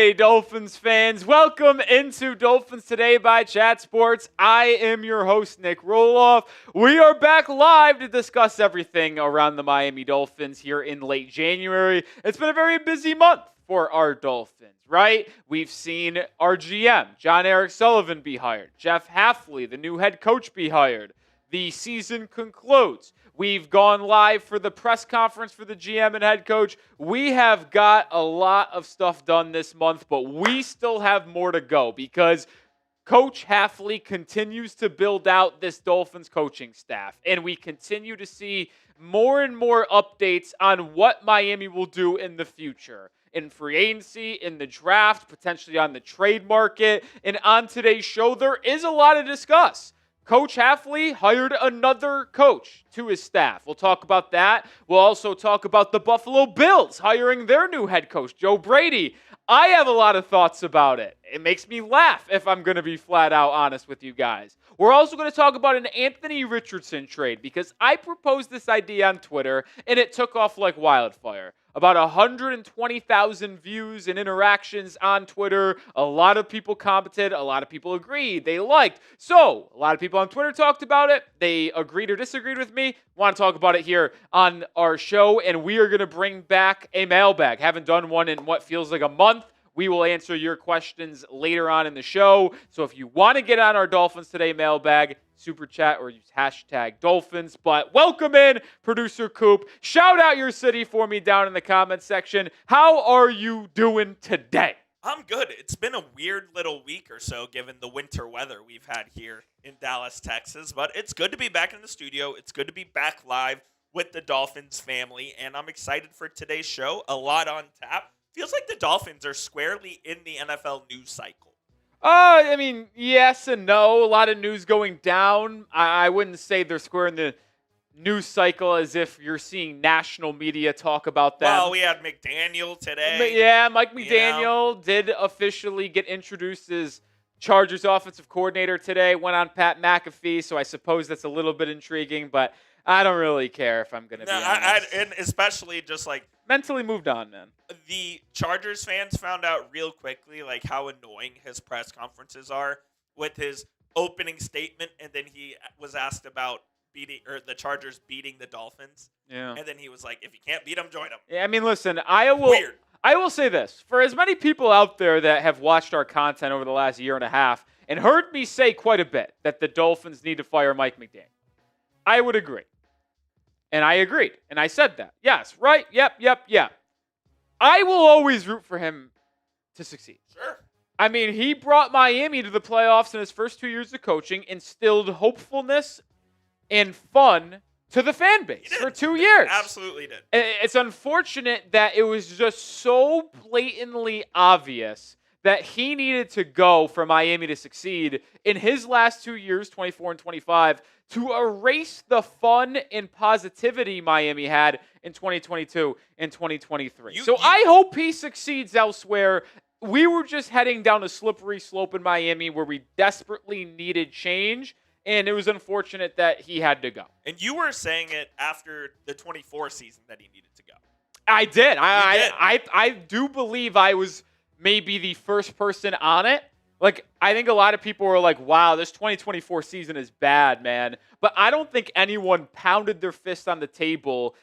Hey, Dolphins fans. Welcome into Dolphins Today by Chat Sports. I am your host, Nick Roloff. We are back live to discuss everything around the Miami Dolphins here in late January. It's been a very busy month for our Dolphins, right? We've seen our GM, Jon-Eric Sullivan, be hired. Jeff Hafley, the new head coach, be hired. The season concludes. We've gone live for the press conference for the GM and head coach. We have got a lot of stuff done this month, but we still have more to go because Coach Hafley continues to build out this Dolphins coaching staff, and we continue to see more and more updates on what Miami will do in the future. In free agency, in the draft, potentially on the trade market. And on today's show, there is a lot to discuss. Coach Hafley hired another coach to his staff. We'll talk about that. We'll also talk about the Buffalo Bills hiring their new head coach, Joe Brady. I have a lot of thoughts about it. It makes me laugh if I'm going to be flat out honest with you guys. We're also going to talk about an Anthony Richardson trade because I proposed this idea on Twitter and it took off like wildfire. About 120,000 views and interactions on Twitter. A lot of people commented. A lot of people agreed. They liked. So, a lot of people on Twitter talked about it. They agreed or disagreed with me. Want to talk about it here on our show. And we are going to bring back a mailbag. Haven't done one in what feels like a month. We will answer your questions later on in the show. So if you want to get on our Dolphins Today mailbag, super chat or use hashtag Dolphins. But welcome in, Producer Coop. Shout out your city for me down in the comments section. How are you doing today? I'm good. It's been a weird little week or so given the winter weather we've had here in Dallas, Texas. But it's good to be back in the studio. It's good to be back live with the Dolphins family. And I'm excited for today's show. A lot on tap. Feels like the Dolphins are squarely in the NFL news cycle. I mean, yes and no. A lot of news going down. I wouldn't say they're square in the news cycle as if you're seeing national media talk about them. Well, we had McDaniel today. But yeah, Mike McDaniel did officially get introduced as Chargers offensive coordinator today. Went on Pat McAfee, so I suppose that's a little bit intriguing, but I don't really care if I'm going to be honest. And especially just like mentally moved on, man. The Chargers fans found out real quickly like how annoying his press conferences are with his opening statement, and then he was asked about the Chargers beating the Dolphins. Yeah. And then he was like, if you can't beat them, join them. Yeah, I mean, listen, I will say this. For as many people out there that have watched our content over the last year and a half and heard me say quite a bit that the Dolphins need to fire Mike McDaniel, I would agree. And I agreed. And I said that. Yes, right? Yep. I will always root for him to succeed. Sure. I mean, he brought Miami to the playoffs in his first 2 years of coaching, instilled hopefulness and fun to the fan base for 2 years. Absolutely did. It's unfortunate that it was just so blatantly obvious that he needed to go for Miami to succeed in his last 2 years, 24 and 25, to erase the fun and positivity Miami had in 2022 and 2023. I hope he succeeds elsewhere. We were just heading down a slippery slope in Miami where we desperately needed change, and it was unfortunate that he had to go. And you were saying it after the 24 season that he needed to go. I did. I do believe I was maybe the first person on it. Like, I think a lot of people were like, wow, this 2024 season is bad, man. But I don't think anyone pounded their fist on the table,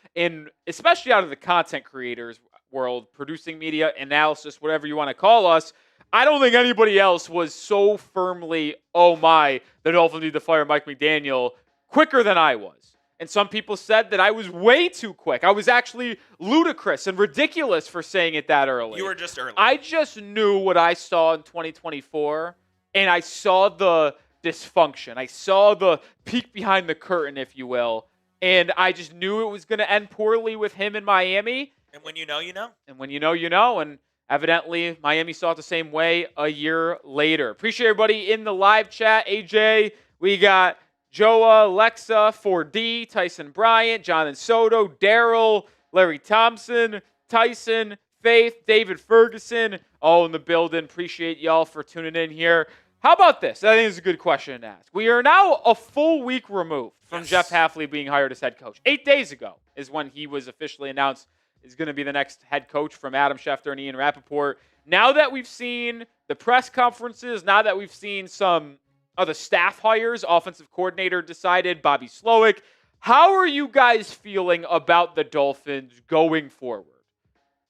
especially out of the content creators world, producing media, analysis, whatever you want to call us. I don't think anybody else was so firmly, oh my, the Dolphins need to fire Mike McDaniel quicker than I was. And some people said that I was way too quick. I was actually ludicrous and ridiculous for saying it that early. You were just early. I just knew what I saw in 2024, and I saw the dysfunction. I saw the peek behind the curtain, if you will, and I just knew it was going to end poorly with him in Miami. And when you know, you know. And when you know, you know. And evidently, Miami saw it the same way a year later. Appreciate everybody in the live chat. AJ, we got Joa, Alexa, 4D, Tyson Bryant, Jonathan Soto, Daryl, Larry Thompson, Tyson, Faith, David Ferguson, all in the building. Appreciate y'all for tuning in here. How about this? I think it's a good question to ask. We are now a full week removed from Jeff Hafley being hired as head coach. 8 days ago is when he was officially announced is going to be the next head coach from Adam Schefter and Ian Rappaport. Now that we've seen the press conferences, now that we've seen some of the staff hires, offensive coordinator decided, Bobby Slowick, how are you guys feeling about the Dolphins going forward?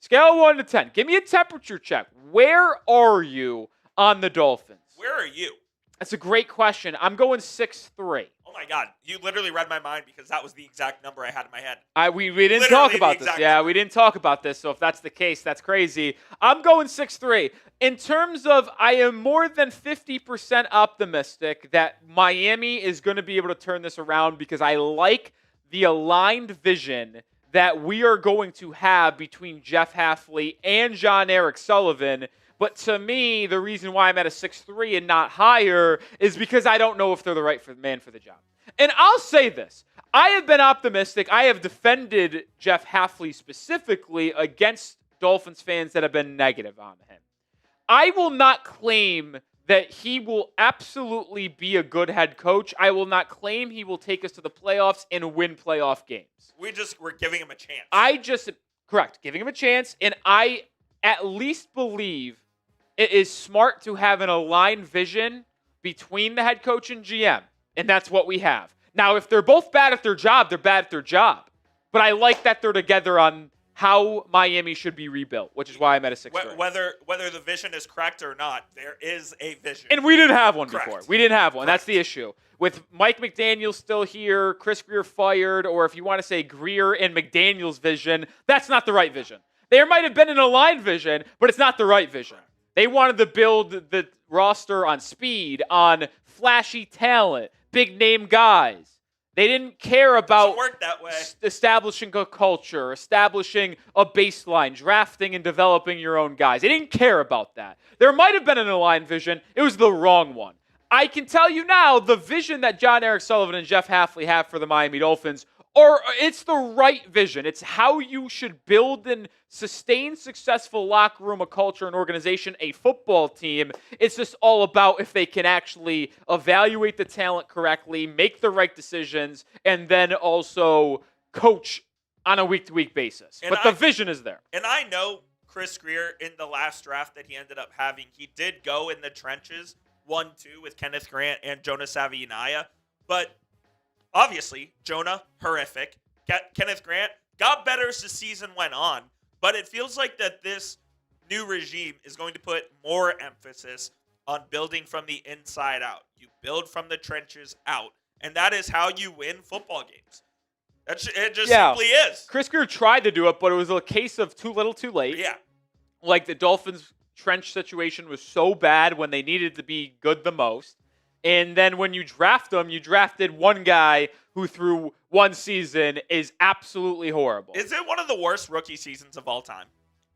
Scale of 1 to 10. Give me a temperature check. Where are you on the Dolphins? Where are you? That's a great question. I'm going 6-3. Oh my God, you literally read my mind because that was the exact number I had in my head. We didn't talk about this. Yeah, we didn't talk about this. So if that's the case, that's crazy. I'm going 6-3. In terms of, I am more than 50% optimistic that Miami is going to be able to turn this around because I like the aligned vision that we are going to have between Jeff Hafley and Jon-Eric Sullivan. But to me, the reason why I'm at a 6-3 and not higher is because I don't know if they're the right man for the job. And I'll say this. I have been optimistic. I have defended Jeff Hafley specifically against Dolphins fans that have been negative on him. I will not claim that he will absolutely be a good head coach. I will not claim he will take us to the playoffs and win playoff games. We're giving him a chance. Correct, giving him a chance. And I at least believe it is smart to have an aligned vision between the head coach and GM. And that's what we have. Now, if they're both bad at their job, they're bad at their job. But I like that they're together on how Miami should be rebuilt, which is why I'm at a 6-3. Whether the vision is correct or not, there is a vision. And we didn't have one Correct. before. We didn't have one. Correct. That's the issue. With Mike McDaniel still here, Chris Greer fired, or if you want to say Greer and McDaniel's vision, that's not the right vision. There might have been an aligned vision, but it's not the right vision. They wanted to build the roster on speed, on flashy talent, big-name guys. They didn't care about work that way. Establishing a culture, establishing a baseline, drafting and developing your own guys. They didn't care about that. There might have been an aligned vision. It was the wrong one. I can tell you now, the vision that Jon-Eric Sullivan and Jeff Hafley have for the Miami Dolphins, it's the right vision. It's how you should build and sustain successful locker room, a culture, an organization, a football team. It's just all about if they can actually evaluate the talent correctly, make the right decisions, and then also coach on a week-to-week basis. But the vision is there. And I know Chris Greer, in the last draft that he ended up having, he did go in the trenches 1-2 with Kenneth Grant and Jonah Savignaya. But obviously, Jonah, horrific. Kenneth Grant got better as the season went on. But it feels like that this new regime is going to put more emphasis on building from the inside out. You build from the trenches out. And that is how you win football games. It just simply is. Chris Greer tried to do it, but it was a case of too little, too late. Yeah. Like the Dolphins' trench situation was so bad when they needed to be good the most. And then when you draft them, you drafted one guy who through one season is absolutely horrible. Is it one of the worst rookie seasons of all time?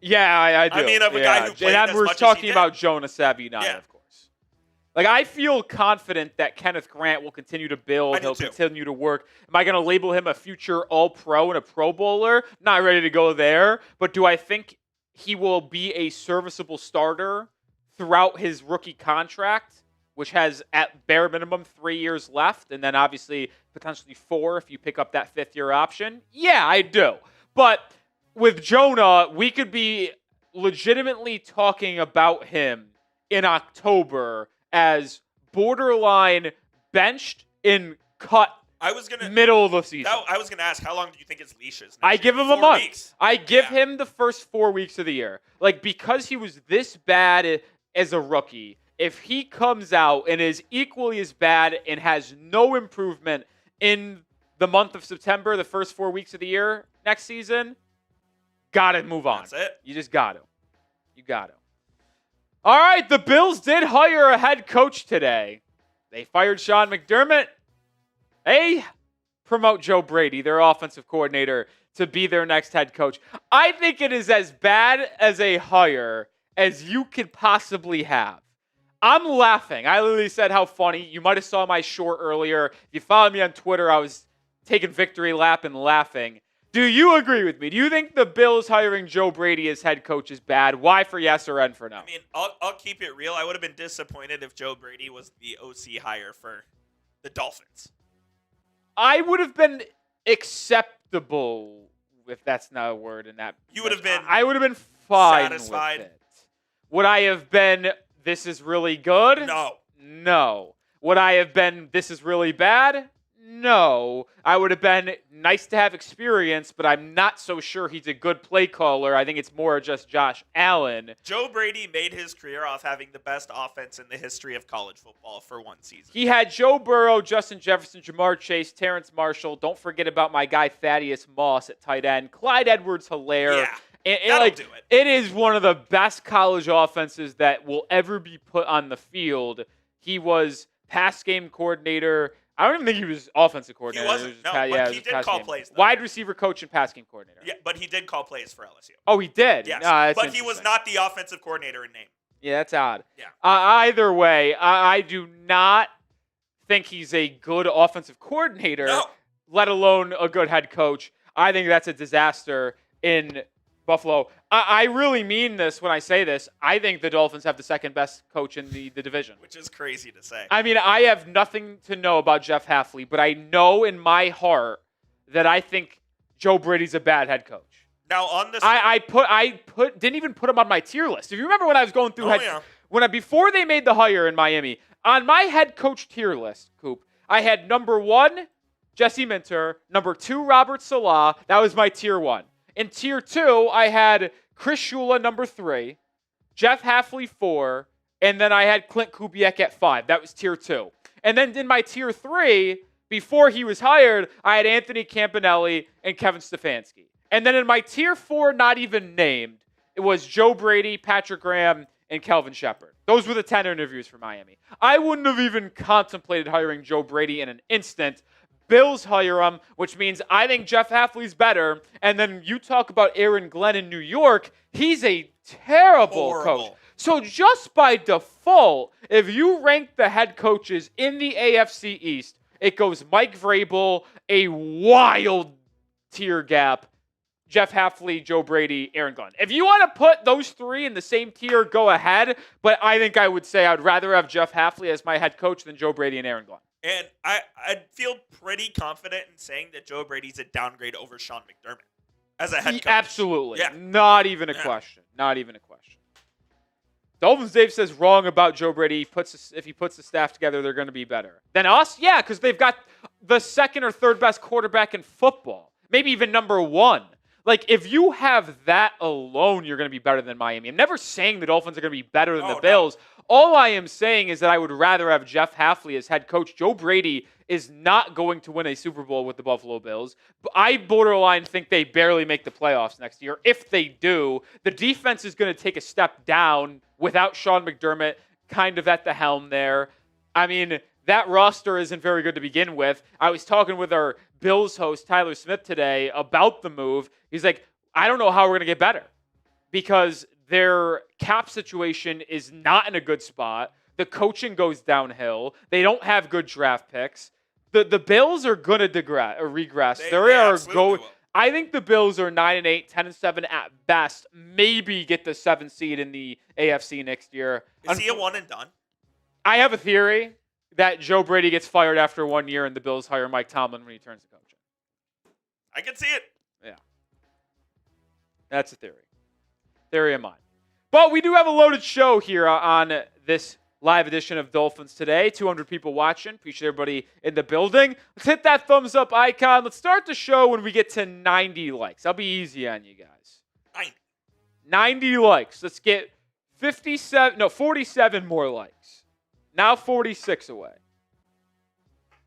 Yeah, I do. I mean, of a guy who played as we're much talking as he about did. Jonah Savignaya, of course. Like, I feel confident that Kenneth Grant will continue to build. He'll continue to work. Am I going to label him a future All-Pro and a Pro Bowler? Not ready to go there. But do I think he will be a serviceable starter throughout his rookie contract, which has at bare minimum 3 years left, and then obviously potentially 4 if you pick up that 5th-year option? Yeah, I do. But with Jonah, we could be legitimately talking about him in October as borderline benched and cut middle of the season. I was going to ask, how long do you think his leash is? I give him a month. Weeks. I give him the first 4 weeks of the year. Like, because he was this bad as a rookie, if he comes out and is equally as bad and has no improvement in the month of September, the first 4 weeks of the year next season, gotta move on. That's it. You just got to. You got to. All right, the Bills did hire a head coach today. They fired Sean McDermott. They promote Joe Brady, their offensive coordinator, to be their next head coach. I think it is as bad as a hire as you could possibly have. I'm laughing. I literally said how funny. You might have saw my short earlier. If you follow me on Twitter, I was taking victory lap and laughing. Do you agree with me? Do you think the Bills hiring Joe Brady as head coach is bad? Why for yes or N for no? I mean, I'll keep it real. I would have been disappointed if Joe Brady was the OC hire for the Dolphins. I would have been acceptable if that's not a word in that. You would have been I would have been fine satisfied. with it. Would I have been, this is really good? No. No. Would I have been, this is really bad? No. I would have been nice to have experience, but I'm not so sure he's a good play caller. I think it's more just Josh Allen. Joe Brady made his career off having the best offense in the history of college football for one season. He had Joe Burrow, Justin Jefferson, Jamar Chase, Terrence Marshall. Don't forget about my guy Thaddeus Moss at tight end. Clyde Edwards-Helaire. Yeah. And That'll do it. It is one of the best college offenses that will ever be put on the field. He was pass game coordinator. I don't even think he was offensive coordinator. He wasn't. But he did call plays. Though. Wide receiver coach and pass game coordinator. Yeah, but he did call plays for LSU. Oh, he did? Yes. But he was not the offensive coordinator in name. Yeah, that's odd. Yeah. Either way, I do not think he's a good offensive coordinator, let alone a good head coach. I think that's a disaster in Buffalo. I really mean this when I say this. I think the Dolphins have the second best coach in the division. Which is crazy to say. I mean, I have nothing to know about Jeff Hafley, but I know in my heart that I think Joe Brady's a bad head coach. Now on this, I didn't even put him on my tier list. If you remember when I was going through before they made the hire in Miami, on my head coach tier list, Coop, I had number 1, Jesse Minter, number 2, Robert Salah. That was my tier 1. In tier 2, I had Chris Shula, number 3, Jeff Hafley, 4, and then I had Clint Kubiak at 5. That was tier 2. And then in my tier 3, before he was hired, I had Anthony Campanelli and Kevin Stefanski. And then in my tier 4, not even named, it was Joe Brady, Patrick Graham, and Kelvin Shepard. Those were the 10 interviews for Miami. I wouldn't have even contemplated hiring Joe Brady in an instant. Bills hire him, which means I think Jeff Hafley's better. And then you talk about Aaron Glenn in New York. He's a terrible coach. So just by default, if you rank the head coaches in the AFC East, it goes Mike Vrabel, a wild tier gap, Jeff Hafley, Joe Brady, Aaron Glenn. If you want to put those 3 in the same tier, go ahead. But I think I would say I'd rather have Jeff Hafley as my head coach than Joe Brady and Aaron Glenn. And I feel pretty confident in saying that Joe Brady's a downgrade over Sean McDermott as a head coach. Absolutely. Yeah. Not even a question. Not even a question. Dolphins Dave says wrong about Joe Brady. If he puts the staff together, they're going to be better. Then us? Yeah, because they've got the second or third best quarterback in football. Maybe even number 1. Like, if you have that alone, you're going to be better than Miami. I'm never saying the Dolphins are going to be better than the Bills. No. All I am saying is that I would rather have Jeff Hafley as head coach. Joe Brady is not going to win a Super Bowl with the Buffalo Bills. I borderline think they barely make the playoffs next year. If they do, the defense is going to take a step down without Sean McDermott kind of at the helm there. I mean, that roster isn't very good to begin with. I was talking with our Bills host, Tyler Smith, today about the move. He's like, I don't know how we're going to get better because their cap situation is not in a good spot. The coaching goes downhill. They don't have good draft picks. The Bills are going to regress. They are going. I think the Bills are 9-8, 10-7 at best. Maybe get the 7th seed in the AFC next year. Is he a one and done? I have a theory that Joe Brady gets fired after 1 year and the Bills hire Mike Tomlin when he turns to coaching. I can see it. Yeah. That's a theory. Theory of mine. But we do have a loaded show here on this live edition of Dolphins Today. 200 people watching. Appreciate everybody in the building. Let's hit that thumbs up icon. Let's start the show when we get to 90 likes. I'll be easy on you guys. 90 likes. Let's get 47 more likes. Now 46 away.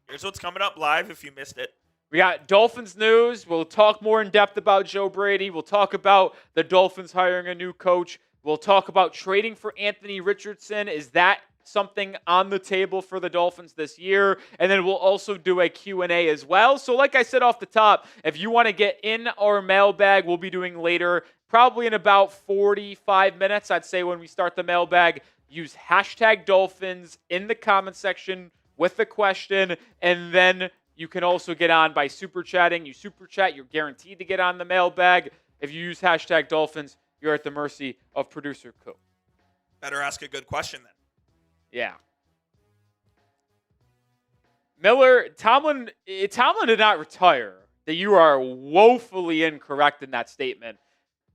Here's what's coming up live if you missed it. We got Dolphins news. We'll talk more in depth about Joe Brady. We'll talk about the Dolphins hiring a new coach. We'll talk about trading for Anthony Richardson. Is that something on the table for the Dolphins this year? And then we'll also do a Q&A as well. So like I said off the top, if you want to get in our mailbag, we'll be doing later, probably in about 45 minutes. I'd say when we start the mailbag, use hashtag Dolphins in the comment section with the question, and then you can also get on by super chatting. You super chat, you're guaranteed to get on the mailbag. If you use hashtag Dolphins, you're at the mercy of producer Coop. Better ask a good question then. Yeah. Tomlin did not retire. that you are woefully incorrect in that statement.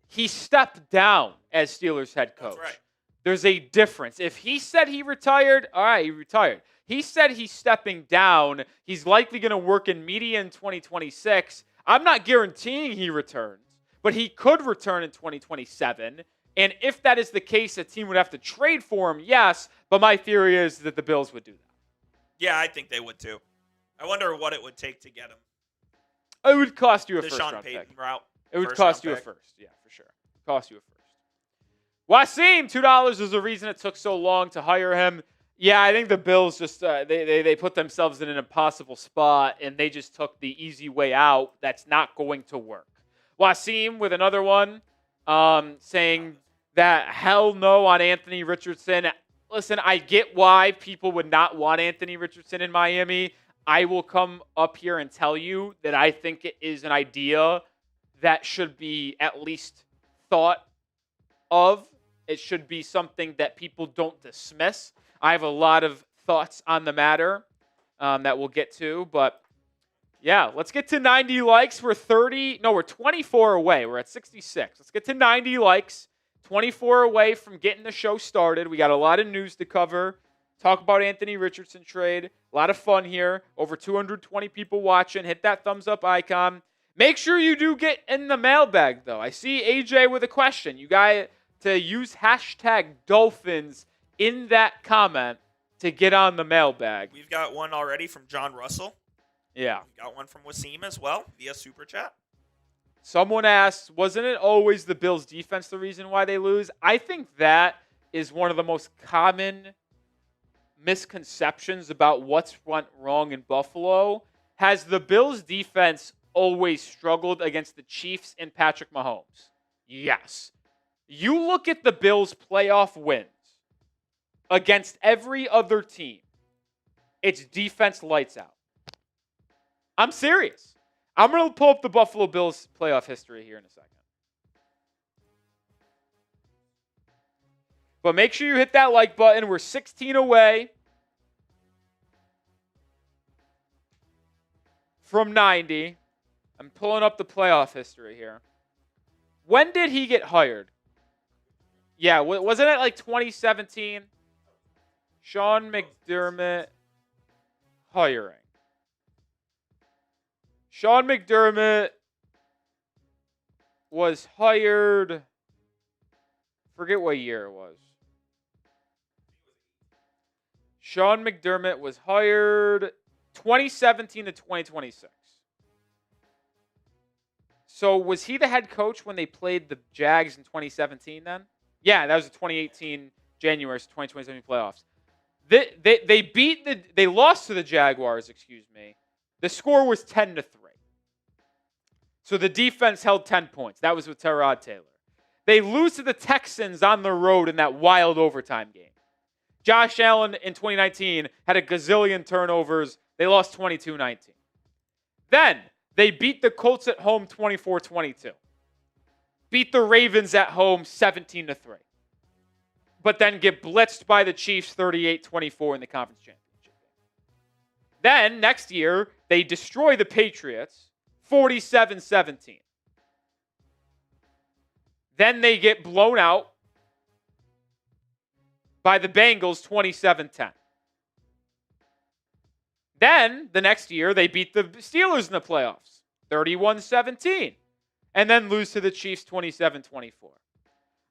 He stepped down as Steelers head coach. That's right. There's a difference. If he said he retired, all right, he retired. He said he's stepping down. He's likely going to work in media in 2026. I'm not guaranteeing he returns, but he could return in 2027. And if that is the case, a team would have to trade for him, yes. But my theory is that the Bills would do that. Yeah, I think they would too. I wonder what it would take to get him. It would cost you a The first Sean round Payton pick. route. It would First cost round you a pick. first. Yeah, for sure. Cost you a first. Wasim, $2 is the reason it took so long to hire him. Yeah, I think the Bills just they put themselves in an impossible spot, and they just took the easy way out. That's not going to work. Wasim with another one saying that hell no on Anthony Richardson. Listen, I get why people would not want Anthony Richardson in Miami. I will come up here and tell you that I think it is an idea that should be at least thought of. It should be something that people don't dismiss. I have a lot of thoughts on the matter that we'll get to. But, yeah, let's get to 90 likes. We're 24 away. We're at 66. Let's get to 90 likes. 24 away from getting the show started. We got a lot of news to cover. Talk about Anthony Richardson trade. A lot of fun here. Over 220 people watching. Hit that thumbs up icon. Make sure you do get in the mailbag, though. I see AJ with a question. You got to use hashtag Dolphins in that comment to get on the mailbag. We've got one already from John Russell. Yeah. We've got one from Wasim as well via Super Chat. Someone asked, wasn't it always the Bills' defense the reason why they lose? I think that is one of the most common misconceptions about what's went wrong in Buffalo. Has the Bills' defense always struggled against the Chiefs and Patrick Mahomes? Yes. You look at the Bills' playoff wins against every other team, it's defense lights out. I'm serious. I'm going to pull up the Buffalo Bills playoff history here in a second. But make sure you hit that like button. We're 16 away from 90. I'm pulling up the playoff history here. When did he get hired? Yeah, wasn't it like 2017? Sean McDermott hiring. Sean McDermott was hired, forget what year it was. Sean McDermott was hired 2017 to 2026. So was he the head coach when they played the Jags in 2017 then? Yeah, that was the 2018 January 2027 playoffs. They lost to the Jaguars, The score was 10-3. So the defense held 10 points. That was with Tyrod Taylor. They lose to the Texans on the road in that wild overtime game. Josh Allen in 2019 had a gazillion turnovers. They lost 22-19. Then they beat the Colts at home 24-22. Beat the Ravens at home 17-3. But then get blitzed by the Chiefs 38-24 in the conference championship game. Then next year, they destroy the Patriots 47-17. Then they get blown out by the Bengals 27-10. Then the next year, they beat the Steelers in the playoffs 31-17. And then lose to the Chiefs 27-24.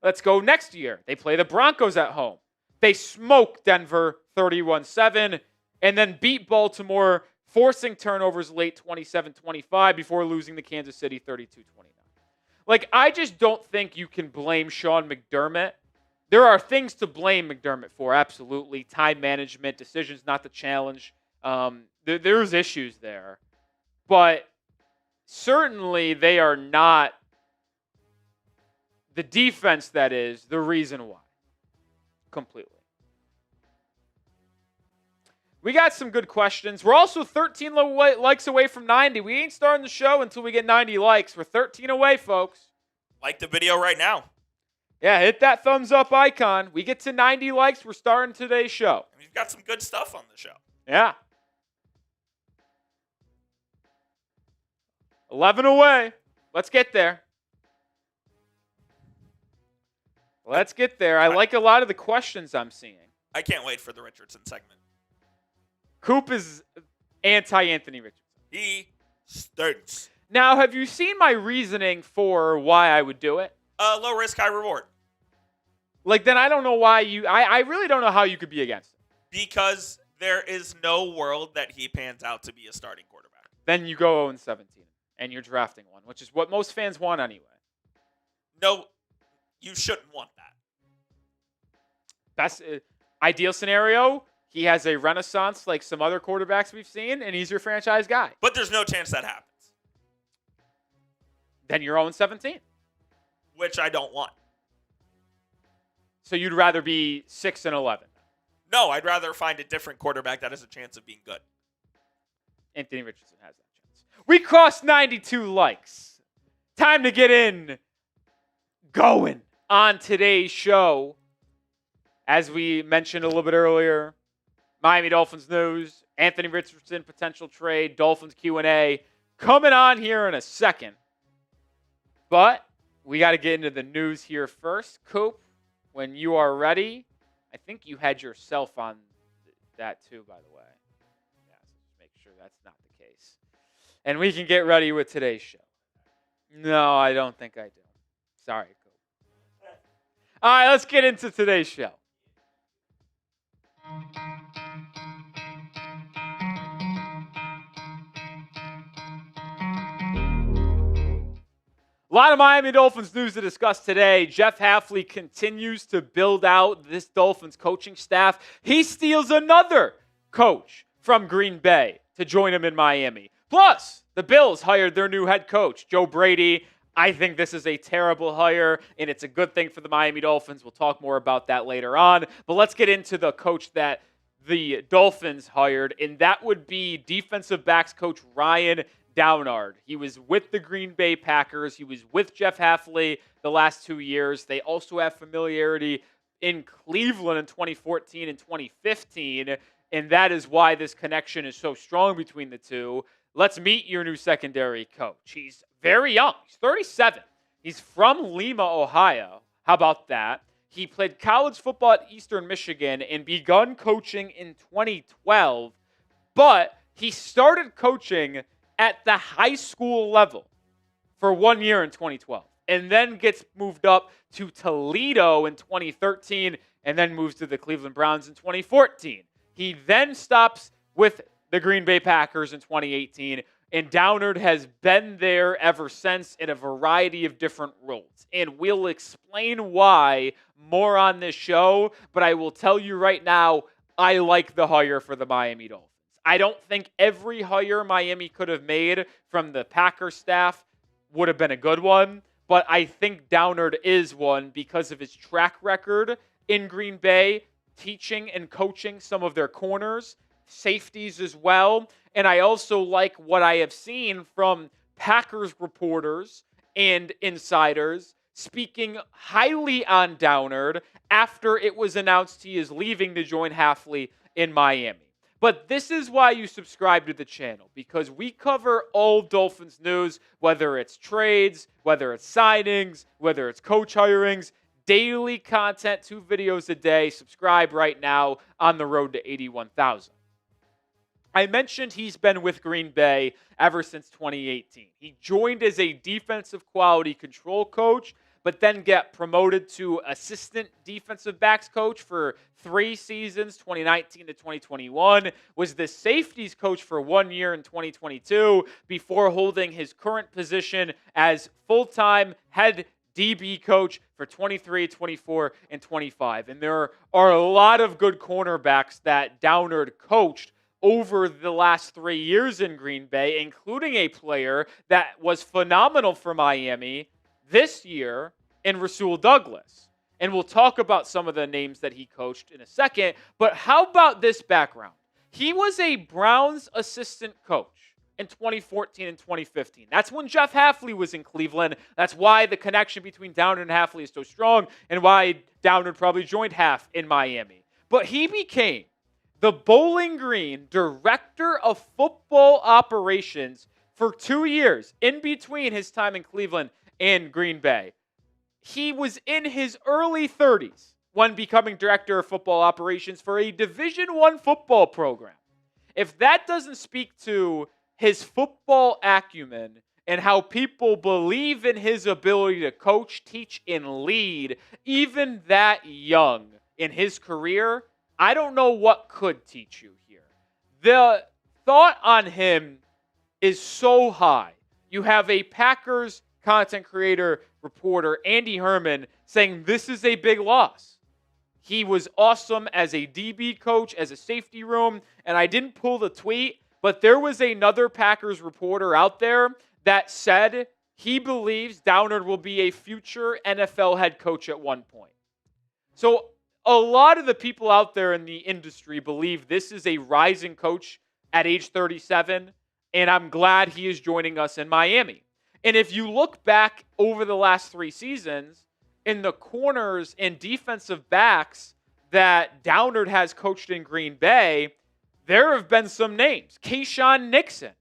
Let's go next year. They play the Broncos at home. They smoke Denver 31-7 and then beat Baltimore, forcing turnovers late 27-25 before losing to Kansas City 32-29. Like, I just don't think you can blame Sean McDermott. There are things to blame McDermott for, absolutely. Time management, decisions not to challenge. There's issues there. But certainly they are not the defense that is the reason why. Completely. We got some good questions. We're also 13 likes away from 90. We ain't starting the show until we get 90 likes. We're 13 away, folks. Like the video right now. Yeah, hit that thumbs up icon. We get to 90 likes. We're starting today's show. And we've got some good stuff on the show. Yeah. 11 away. Let's get there. I like a lot of the questions I'm seeing. I can't wait for the Richardson segment. Coop is anti-Anthony Richardson. He stinks. Now, have you seen my reasoning for why I would do it? Low risk, high reward. Then I don't know why I really don't know how you could be against it. Because there is no world that he pans out to be a starting quarterback. Then you go 0-17, and you're drafting one, which is what most fans want anyway. No, you shouldn't want that. Best ideal scenario, he has a renaissance like some other quarterbacks we've seen, and he's your franchise guy. But there's no chance that happens. Then you're 0-17. Which I don't want. So you'd rather be 6-11. No, I'd rather find a different quarterback that has a chance of being good. Anthony Richardson has that chance. We crossed 92 likes. Time to get going on today's show. As we mentioned a little bit earlier, Miami Dolphins news, Anthony Richardson potential trade, Dolphins Q&A coming on here in a second. But we got to get into the news here first. Coop, when you are ready, I think you had yourself on that too, by the way. Yeah, so just make sure that's not the case. And we can get ready with today's show. No, I don't think I do. Sorry, Coop. All right, let's get into today's show. A lot of Miami Dolphins news to discuss today. Jeff Hafley continues to build out this Dolphins coaching staff. He steals another coach from Green Bay to join him in Miami. Plus, the Bills hired their new head coach, Joe Brady. I think this is a terrible hire, and it's a good thing for the Miami Dolphins. We'll talk more about that later on. But let's get into the coach that the Dolphins hired, and that would be defensive backs coach Ryan Downard. He was with the Green Bay Packers. He was with Jeff Hafley the last 2 years. They also have familiarity in Cleveland in 2014 and 2015, and that is why this connection is so strong between the two. Let's meet your new secondary coach. He's very young. He's 37. He's from Lima, Ohio. How about that? He played college football at Eastern Michigan and begun coaching in 2012, but he started coaching at the high school level for 1 year in 2012, and then gets moved up to Toledo in 2013, and then moves to the Cleveland Browns in 2014. He then stops with the Green Bay Packers in 2018, and Downard has been there ever since in a variety of different roles. And we'll explain why more on this show, but I will tell you right now, I like the hire for the Miami Dolphins. I don't think every hire Miami could have made from the Packers staff would have been a good one, but I think Downard is one because of his track record in Green Bay, teaching and coaching some of their corners, safeties as well. And I also like what I have seen from Packers reporters and insiders speaking highly on Downard after it was announced he is leaving to join Hafley in Miami. But this is why you subscribe to the channel, because we cover all Dolphins news, whether it's trades, whether it's signings, whether it's coach hirings, daily content, 2 videos a day. Subscribe right now on the road to 81,000. I mentioned he's been with Green Bay ever since 2018. He joined as a defensive quality control coach, but then got promoted to assistant defensive backs coach for 3 seasons, 2019 to 2021, was the safeties coach for 1 year in 2022 before holding his current position as full-time head DB coach for 23, 24, and 25. And there are a lot of good cornerbacks that Downard coached over the last 3 years in Green Bay, including a player that was phenomenal for Miami this year in Rasul Douglas. And we'll talk about some of the names that he coached in a second. But how about this background? He was a Browns assistant coach in 2014 and 2015. That's when Jeff Hafley was in Cleveland. That's why the connection between Downard and Hafley is so strong, and why Downard probably joined Haf in Miami. But he became the Bowling Green Director of Football Operations For 2 years, in between his time in Cleveland and Green Bay, he was in his early 30s when becoming director of football operations for a Division I football program. If that doesn't speak to his football acumen and how people believe in his ability to coach, teach, and lead, even that young in his career, I don't know what could teach you here. The thought on him is so high. You have a Packers content creator, reporter, Andy Herman, saying this is a big loss. He was awesome as a DB coach, as a safety room, and I didn't pull the tweet, but there was another Packers reporter out there that said he believes Downard will be a future NFL head coach at one point. So a lot of the people out there in the industry believe this is a rising coach at age 37, and I'm glad he is joining us in Miami. And if you look back over the last 3 seasons, in the corners and defensive backs that Downard has coached in Green Bay, there have been some names. Keyshawn Nixon.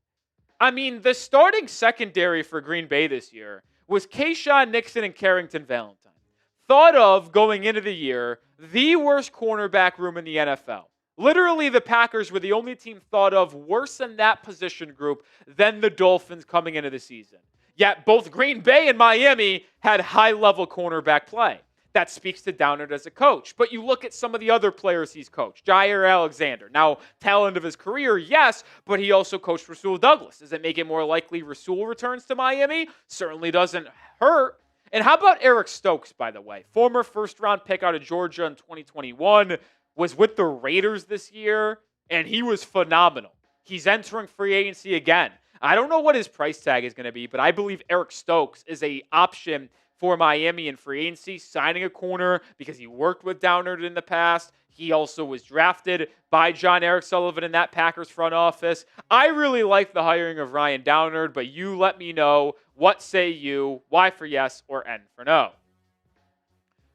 I mean, the starting secondary for Green Bay this year was Keyshawn Nixon and Carrington Valentine. Thought of, going into the year, the worst cornerback room in the NFL. Literally, the Packers were the only team thought of worse in that position group than the Dolphins coming into the season. Yet both Green Bay and Miami had high-level cornerback play. That speaks to Downard as a coach. But you look at some of the other players he's coached. Jair Alexander. Now, tail end of his career, yes, but he also coached Rasul Douglas. Does it make it more likely Rasul returns to Miami? Certainly doesn't hurt. And how about Eric Stokes, by the way? Former first-round pick out of Georgia in 2021, was with the Raiders this year, and he was phenomenal. He's entering free agency again. I don't know what his price tag is going to be, but I believe Eric Stokes is an option for Miami in free agency, signing a corner because he worked with Downard in the past. He also was drafted by Jon-Eric Sullivan in that Packers front office. I really like the hiring of Ryan Downard, but you let me know. What say you? Y for yes or N for no?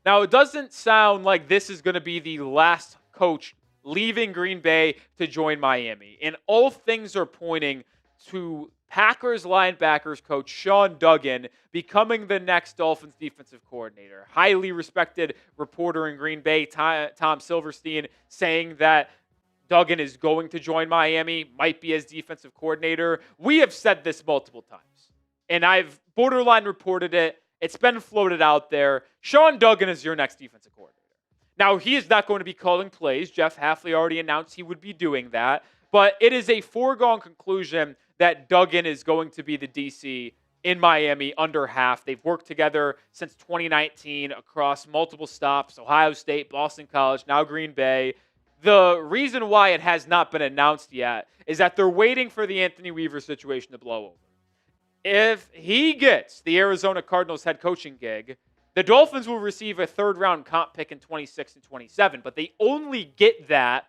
Now, it doesn't sound like this is going to be the last coach leaving Green Bay to join Miami. And all things are pointing to Packers linebackers coach Sean Duggan becoming the next Dolphins defensive coordinator. Highly respected reporter in Green Bay, Tom Silverstein, saying that Duggan is going to join Miami, might be as defensive coordinator. We have said this multiple times, and I've borderline reported it. It's been floated out there. Sean Duggan is your next defensive coordinator. Now, he is not going to be calling plays. Jeff Hafley already announced he would be doing that. But it is a foregone conclusion that Duggan is going to be the DC in Miami under Haf. They've worked together since 2019 across multiple stops, Ohio State, Boston College, now Green Bay. The reason why it has not been announced yet is that they're waiting for the Anthony Weaver situation to blow over. If he gets the Arizona Cardinals head coaching gig, the Dolphins will receive a third-round comp pick in 26 and 27, but they only get that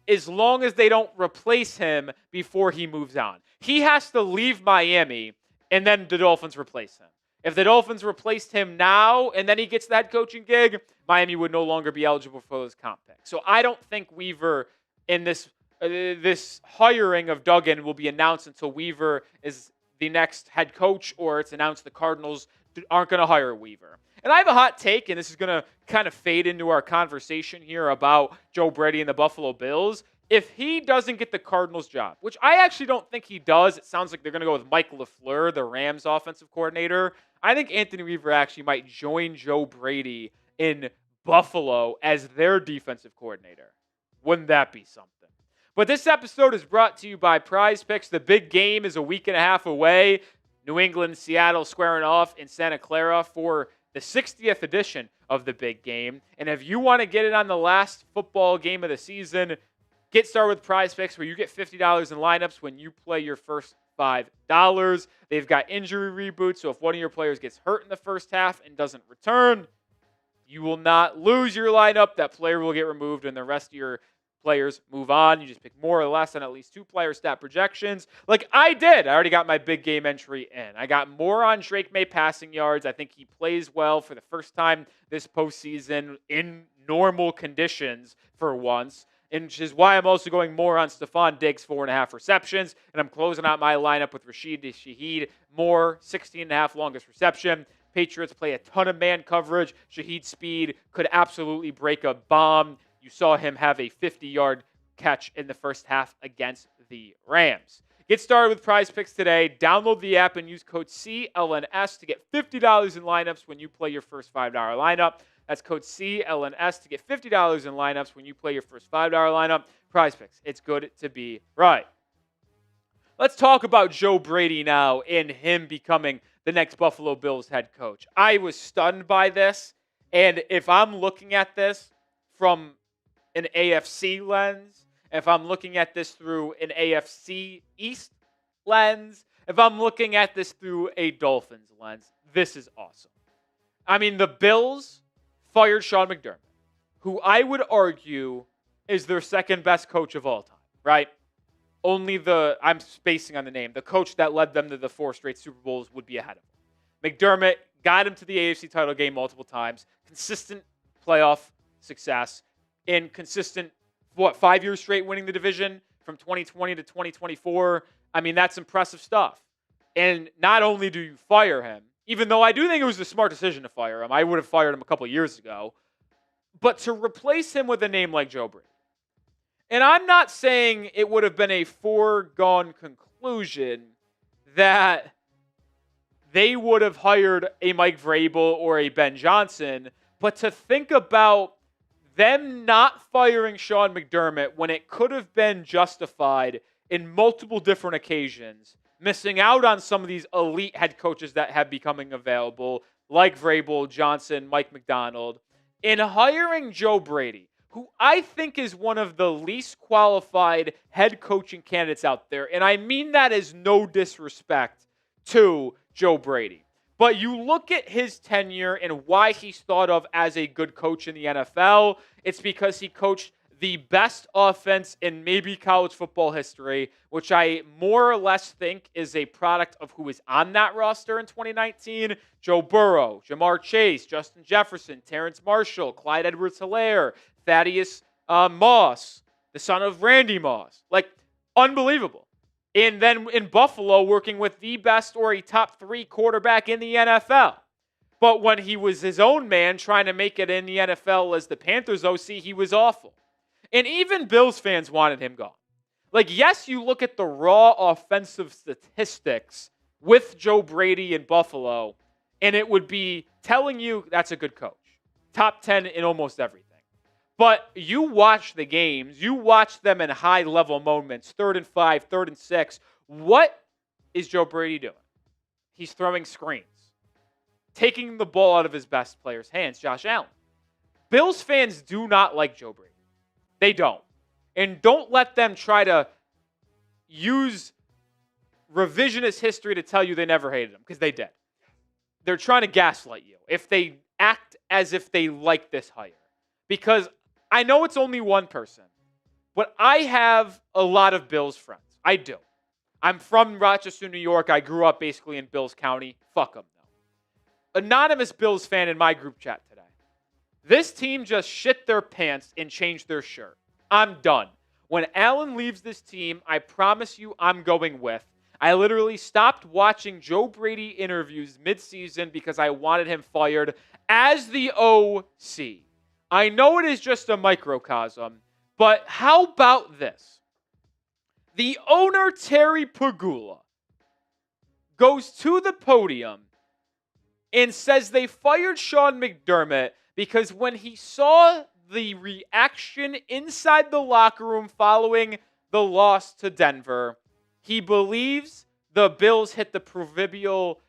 as long as they don't replace him before he moves on. He has to leave Miami, and then the Dolphins replace him. If the Dolphins replaced him now, and then he gets that coaching gig, Miami would no longer be eligible for those comp picks. So I don't think Weaver in this hiring of Duggan will be announced until Weaver is the next head coach, or it's announced the Cardinals aren't going to hire Weaver. And I have a hot take, and this is going to kind of fade into our conversation here about Joe Brady and the Buffalo Bills. If he doesn't get the Cardinals job, which I actually don't think he does, it sounds like they're going to go with Mike LaFleur, the Rams offensive coordinator. I think Anthony Weaver actually might join Joe Brady in Buffalo as their defensive coordinator. Wouldn't that be something? But this episode is brought to you by Prize Picks. The big game is a week and a half away. New England, Seattle squaring off in Santa Clara for the 60th edition of the big game. And if you want to get it on the last football game of the season, get started with Prize Picks, where you get $50 in lineups when you play your first $5. They've got injury reboots, so if one of your players gets hurt in the first half and doesn't return, you will not lose your lineup. That player will get removed, and the rest of your players move on. You just pick more or less on at least 2 player stat projections. Like I did. I already got my big game entry in. I got more on Drake May passing yards. I think he plays well for the first time this postseason in normal conditions for once. and which is why I'm also going more on Stephon Diggs, 4.5 receptions, and I'm closing out my lineup with Rashid Shaheed, more 16.5 longest reception. Patriots play a ton of man coverage. Shaheed's speed could absolutely break a bomb. You saw him have a 50-yard catch in the first half against the Rams. Get started with Prize Picks today. Download the app and use code CLNS to get $50 in lineups when you play your first $5 lineup. That's code CLNS to get $50 in lineups when you play your first $5 lineup. Prize Picks. It's good to be right. Let's talk about Joe Brady now and him becoming the next Buffalo Bills head coach. I was stunned by this, and if I'm looking at this from an AFC lens, if I'm looking at this through an AFC East lens, if I'm looking at this through a Dolphins lens, this is awesome. I mean, the Bills fired Sean McDermott, who I would argue is their second best coach of all time, right? I'm spacing on the name, the coach that led them to the 4 straight Super Bowls would be ahead of him. McDermott got him to the AFC title game multiple times, consistent playoff success, and consistent 5 years straight winning the division from 2020 to 2024. I mean, that's impressive stuff. And not only do you fire him, even though I do think it was a smart decision to fire him, I would have fired him a couple years ago, but to replace him with a name like Joe Brady. And I'm not saying it would have been a foregone conclusion that they would have hired a Mike Vrabel or a Ben Johnson, but to think about them not firing Sean McDermott when it could have been justified in multiple different occasions, missing out on some of these elite head coaches that have becoming available, like Vrabel, Johnson, Mike McDaniel, in hiring Joe Brady, who I think is one of the least qualified head coaching candidates out there. And I mean that as no disrespect to Joe Brady. But you look at his tenure and why he's thought of as a good coach in the NFL, it's because he coached the best offense in maybe college football history, which I more or less think is a product of who was on that roster in 2019. Joe Burrow, Jamar Chase, Justin Jefferson, Terrence Marshall, Clyde Edwards-Helaire, Thaddeus Moss, the son of Randy Moss. Like, unbelievable. And then in Buffalo, working with the best or a top 3 quarterback in the NFL. But when he was his own man trying to make it in the NFL as the Panthers OC, he was awful. And even Bills fans wanted him gone. Like, yes, you look at the raw offensive statistics with Joe Brady in Buffalo, and it would be telling you that's a good coach. Top 10 in almost everything. But you watch the games, you watch them in high-level moments, 3rd and 5, 3rd and 6. What is Joe Brady doing? He's throwing screens, taking the ball out of his best player's hands, Josh Allen. Bills fans do not like Joe Brady. They don't. And don't let them try to use revisionist history to tell you they never hated him, because they did. They're trying to gaslight you if they act as if they like this hire. Because I know it's only one person, but I have a lot of Bills friends. I do. I'm from Rochester, New York. I grew up basically in Bills County. Fuck them, though. Anonymous Bills fan in my group chat today. This team just shit their pants and changed their shirt. I'm done. When Allen leaves this team, I promise you I'm going with. I literally stopped watching Joe Brady interviews midseason because I wanted him fired as the OC. I know it is just a microcosm, but how about this? The owner, Terry Pagula, goes to the podium and says they fired Sean McDermott because when he saw the reaction inside the locker room following the loss to Denver, he believes the Bills hit the proverbial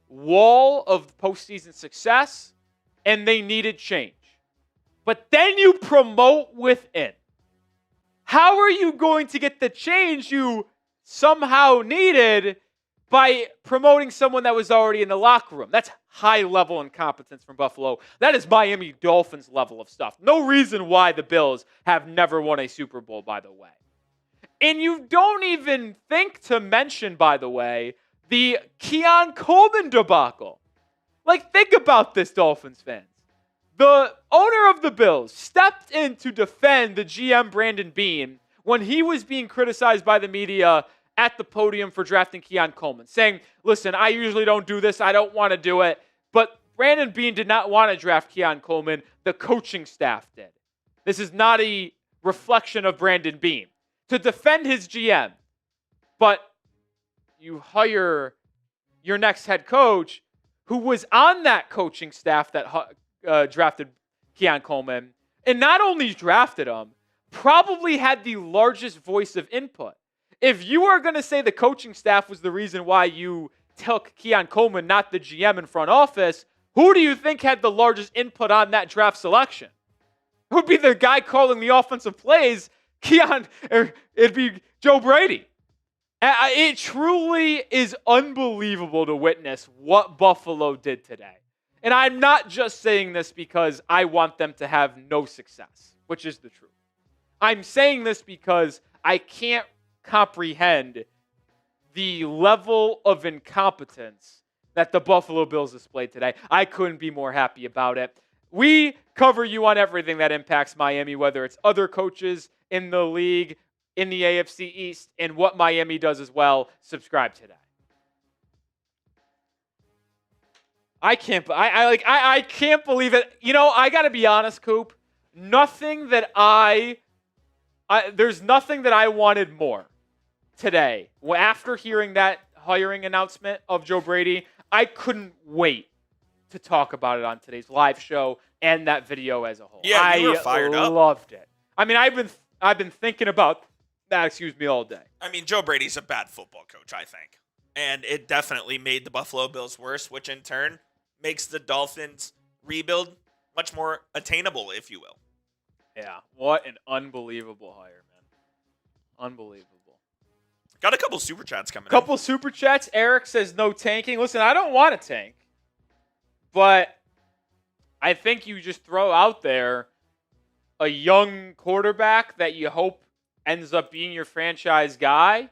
wall of postseason success and they needed change. But then you promote within. How are you going to get the change you somehow needed by promoting someone that was already in the locker room? That's high-level incompetence from Buffalo. That is Miami Dolphins level of stuff. No reason why the Bills have never won a Super Bowl, by the way. And you don't even think to mention, by the way, the Keon Coleman debacle. Like, think about this, Dolphins fans. The owner of the Bills stepped in to defend the GM Brandon Beane when he was being criticized by the media at the podium for drafting Keon Coleman, saying, listen, I usually don't do this. I don't want to do it. But Brandon Beane did not want to draft Keon Coleman. The coaching staff did. This is not a reflection of Brandon Beane. To defend his GM, but you hire your next head coach who was on that coaching staff that drafted Keon Coleman, and not only drafted him, probably had the largest voice of input. If you are going to say the coaching staff was the reason why you took Keon Coleman, not the GM in front office, who do you think had the largest input on that draft selection? It would be the guy calling the offensive plays, it'd be Joe Brady. It truly is unbelievable to witness what Buffalo did today. And I'm not just saying this because I want them to have no success, which is the truth. I'm saying this because I can't comprehend the level of incompetence that the Buffalo Bills displayed today. I couldn't be more happy about it. We cover you on everything that impacts Miami, whether it's other coaches in the league, in the AFC East, and what Miami does as well. Subscribe today. I can't believe it. You know, I got to be honest, Coop. There's nothing that I wanted more today. After hearing that hiring announcement of Joe Brady, I couldn't wait to talk about it on today's live show and that video as a whole. Yeah, you were fired up. I loved it. I mean, I've been thinking about that, all day. I mean, Joe Brady's a bad football coach, I think. And it definitely made the Buffalo Bills worse, which in turn makes the Dolphins rebuild much more attainable, if you will. Yeah, what an unbelievable hire, man. Unbelievable. Got a couple super chats coming in. Couple super chats. Eric says no tanking. Listen, I don't want to tank. But I think you just throw out there a young quarterback that you hope ends up being your franchise guy,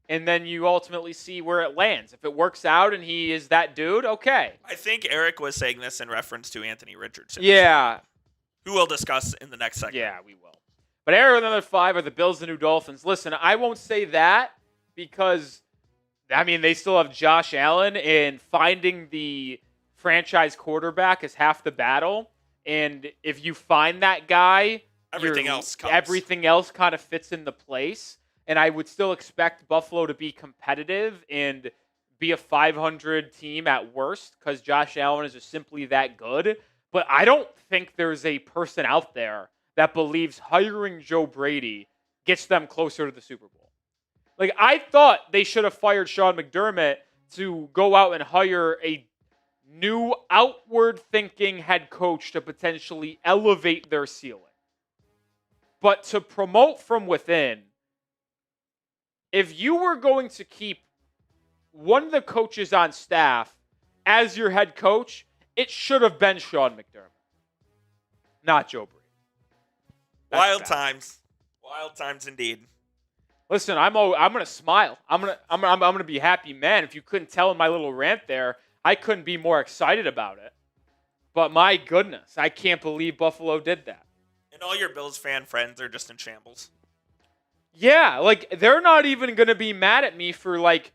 and then you ultimately see where it lands. If it works out and he is that dude, okay. I think Eric was saying this in reference to Anthony Richardson. Yeah. Who we'll discuss in the next segment. Yeah, we will. But Eric, another 5 are the Bills, the new Dolphins. Listen, I won't say that because, I mean, they still have Josh Allen, and finding the franchise quarterback is half the battle. And if you find that guy, everything else kind of fits into place. And I would still expect Buffalo to be competitive and be a 500 team at worst because Josh Allen is just simply that good. But I don't think there's a person out there that believes hiring Joe Brady gets them closer to the Super Bowl. Like, I thought they should have fired Sean McDermott to go out and hire a new outward-thinking head coach to potentially elevate their ceiling. But to promote from within, if you were going to keep one of the coaches on staff as your head coach, it should have been Sean McDermott, not Joe Brady. Wild times indeed. Listen, I'm gonna smile. I'm gonna be happy, man. If you couldn't tell in my little rant there, I couldn't be more excited about it. But my goodness, I can't believe Buffalo did that. And all your Bills fan friends are just in shambles. Yeah, like, they're not even going to be mad at me for, like,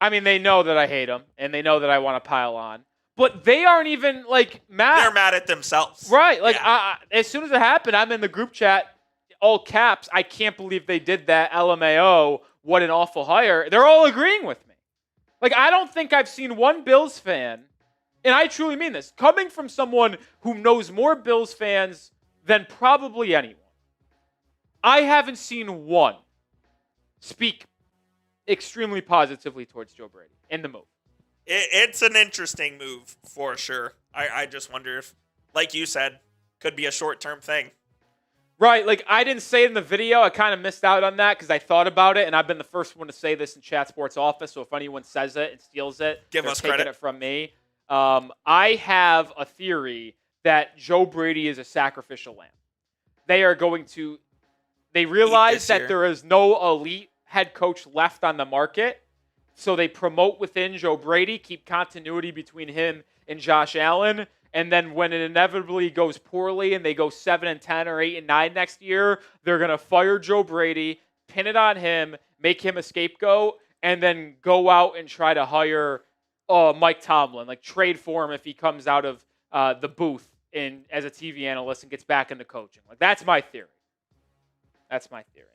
I mean, they know that I hate them, and they know that I want to pile on. But they aren't even, like, mad. They're mad at themselves. Right. Like, yeah. As soon as it happened, I'm in the group chat, all caps, I can't believe they did that, LMAO, what an awful hire. They're all agreeing with me. Like, I don't think I've seen one Bills fan, and I truly mean this, coming from someone who knows more Bills fans than probably anyone. I haven't seen one speak extremely positively towards Joe Brady in the move. It's an interesting move for sure. I just wonder if, like you said, could be a short-term thing. Right. Like, I didn't say it in the video. I kind of missed out on that because I thought about it, and I've been the first one to say this in Chat Sports office, so if anyone says it and steals it, give us credit. Taking it from me. I have a theory that Joe Brady is a sacrificial lamb. They realize that there is no elite head coach left on the market, so they promote within Joe Brady, keep continuity between him and Josh Allen, And then when it inevitably goes poorly and they go 7-10 or 8-9 next year, they're going to fire Joe Brady, pin it on him, make him a scapegoat, and then go out and try to hire Mike Tomlin, like trade for him if he comes out of the booth as a TV analyst and gets back into coaching. Like, that's my theory. That's my theory.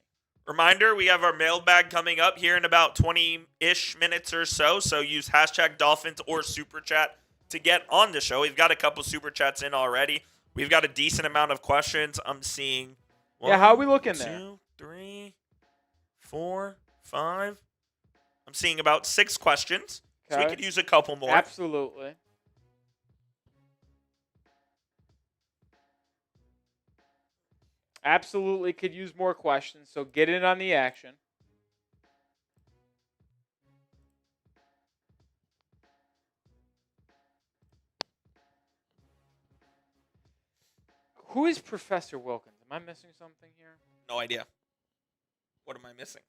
Reminder, we have our mailbag coming up here in about 20-ish minutes or so. So use hashtag Dolphins or Super Chat to get on the show. We've got a couple Super Chats in already. We've got a decent amount of questions. I'm seeing how are we looking there? 2, 3, 4, 5. I'm seeing about 6 questions. Okay. So we could use a couple more. Absolutely. Absolutely could use more questions, so get in on the action. Who is Professor Wilkins? Am I missing something here? No idea. What am I missing?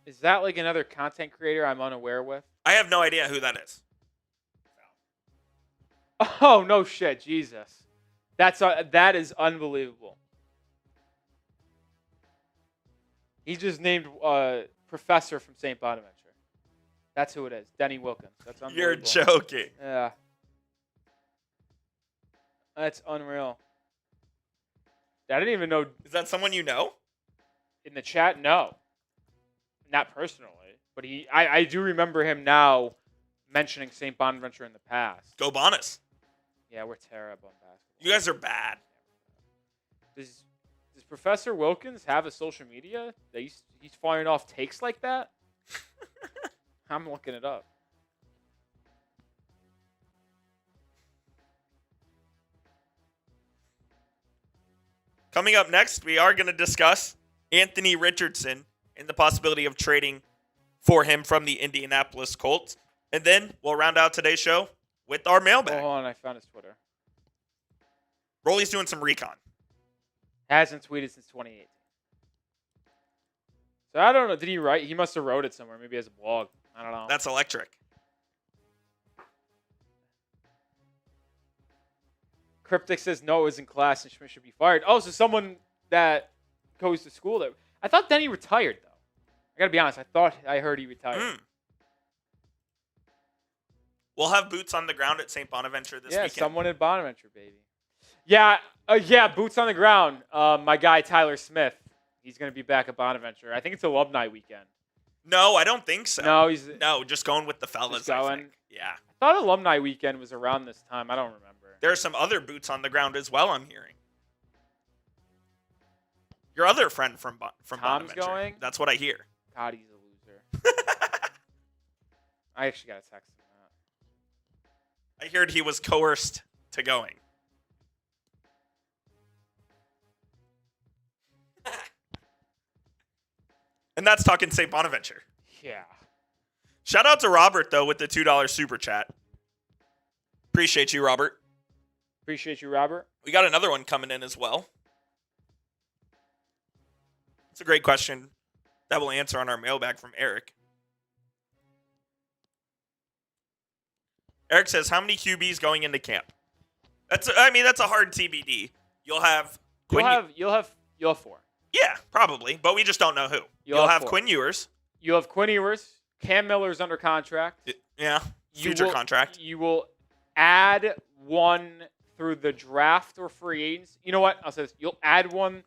Is that like another content creator I'm unaware with? I have no idea who that is. Oh, no shit. Jesus. That is unbelievable. He just named Professor from St. Bonaventure. That's who it is. Denny Wilkins. That's unbelievable. You're joking. Yeah. That's unreal. I didn't even know. Is that someone you know? In the chat, no. Not personally. But I do remember him now mentioning St. Bonaventure in the past. Go Bonus. Yeah, we're terrible in basketball. You guys are bad. Does Professor Wilkins have a social media that he's firing off takes like that? I'm looking it up. Coming up next, we are going to discuss Anthony Richardson and the possibility of trading for him from the Indianapolis Colts. And then we'll round out today's show with our mailbag. Hold on, I found his Twitter. Rolly's doing some recon. Hasn't tweeted since 2018. So I don't know. Did he write? He must have wrote it somewhere. Maybe as a blog. I don't know. That's electric. Cryptic says no, it was in class and Schmidt should be fired. Oh, so someone that goes to school there. I thought Denny retired, though. I got to be honest. I heard he retired. We'll have boots on the ground at St. Bonaventure this weekend. Yeah, someone at Bonaventure, baby. Yeah, boots on the ground. My guy, Tyler Smith, he's going to be back at Bonaventure. I think it's alumni weekend. No, I don't think so. No, just going with the fellas, just going. I think. Yeah. I thought alumni weekend was around this time. I don't remember. There are some other boots on the ground as well, I'm hearing. Your other friend from Tom's Bonaventure. going? That's what I hear. God, he's a loser. I actually got to text him that. I heard he was coerced to going. And that's talking St. Bonaventure. Yeah. Shout out to Robert, though, with the $2 super chat. Appreciate you, Robert. Appreciate you, Robert. We got another one coming in as well. It's a great question that we'll answer on our mailbag from Eric. Eric says, how many QBs going into camp? That's a hard TBD. You'll have You'll have 4. Yeah, probably, but we just don't know who. You'll have Quinn Ewers. You'll have Quinn Ewers. Cam Miller's under contract. Yeah, future contract. You will add one through the draft or free agents. You know what? I'll say this. You'll add one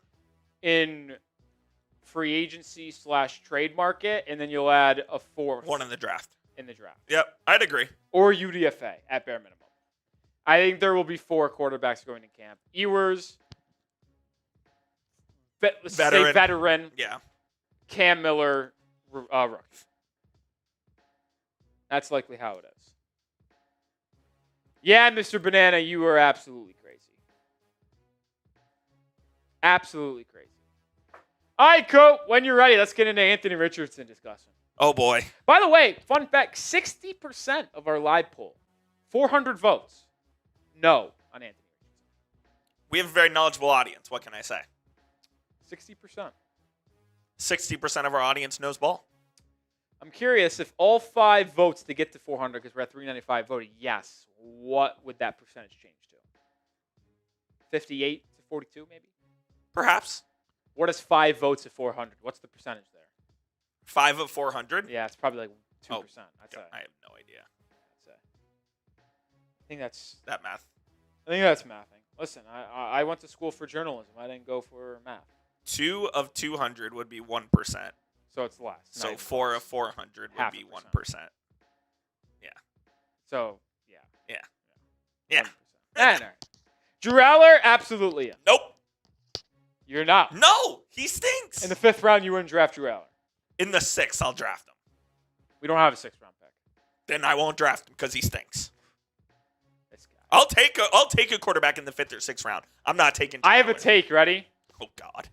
in free agency / trade market, and then you'll add a 4th. One in the draft. Yep, I'd agree. Or UDFA at bare minimum. I think there will be 4 quarterbacks going to camp. Ewers, veteran. Yeah. Cam Miller, rookie. That's likely how it is. Yeah, Mr. Banana, you are absolutely crazy. Absolutely crazy. All right, Coach, when you're ready, let's get into Anthony Richardson discussion. Oh, boy. By the way, fun fact, 60% of our live poll, 400 votes, no on Anthony Richardson. We have a very knowledgeable audience. What can I say? 60%. 60% of our audience knows ball. I'm curious if all 5 votes to get to 400, because we're at 395 voted yes, what would that percentage change to? 58 to 42, maybe? Perhaps. What is 5 votes at 400? What's the percentage there? 5 of 400? Yeah, it's probably like 2%. I'd say. I have no idea. I think that's that math. I think that's mathing. Listen, I went to school for journalism. I didn't go for math. 2 of 200 would be 1%. So it's less. So 4 of 400 would be 1%. Yeah. So, yeah. Yeah. All right. Drew Aller, absolutely in. Nope. You're not. No, he stinks. In the 5th round, you wouldn't draft Drew Aller. In the 6th, I'll draft him. We don't have a 6th round pick. Then I won't draft him because he stinks. This guy. I'll take a quarterback in the 5th or 6th round. I'm not taking Drew I have Aller. a take. Ready? Oh, God.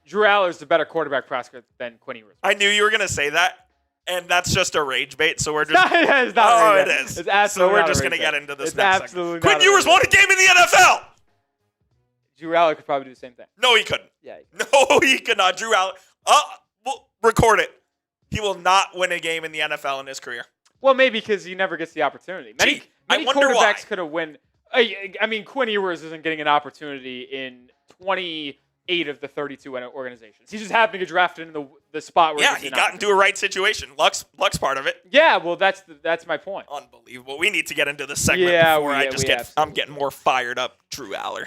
Drew Aller is the better quarterback prospect than Quinn Ewers. I knew you were going to say that, and that's just a rage bait, so we're just... It's not oh, rage it bait. is. It's absolutely so we're not just a going to rage get bait. into this It's next absolutely segment. not Quinn a Ewers rage won a game in the NFL! Drew Aller could probably do the same thing. No, he couldn't. Yeah. No, he could not. Drew Aller... Well, record it. He will not win a game in the NFL in his career. Well, maybe because he never gets the opportunity. Many I wonder quarterbacks why. could have won. I mean, Quinn Ewers isn't getting an opportunity in 28 of the 32 organizations. He just happened to get drafted in the spot where He got into a right situation. Luck's part of it. Yeah, well, that's my point. Unbelievable. We need to get into this segment before I'm getting more fired up. Drew Aller.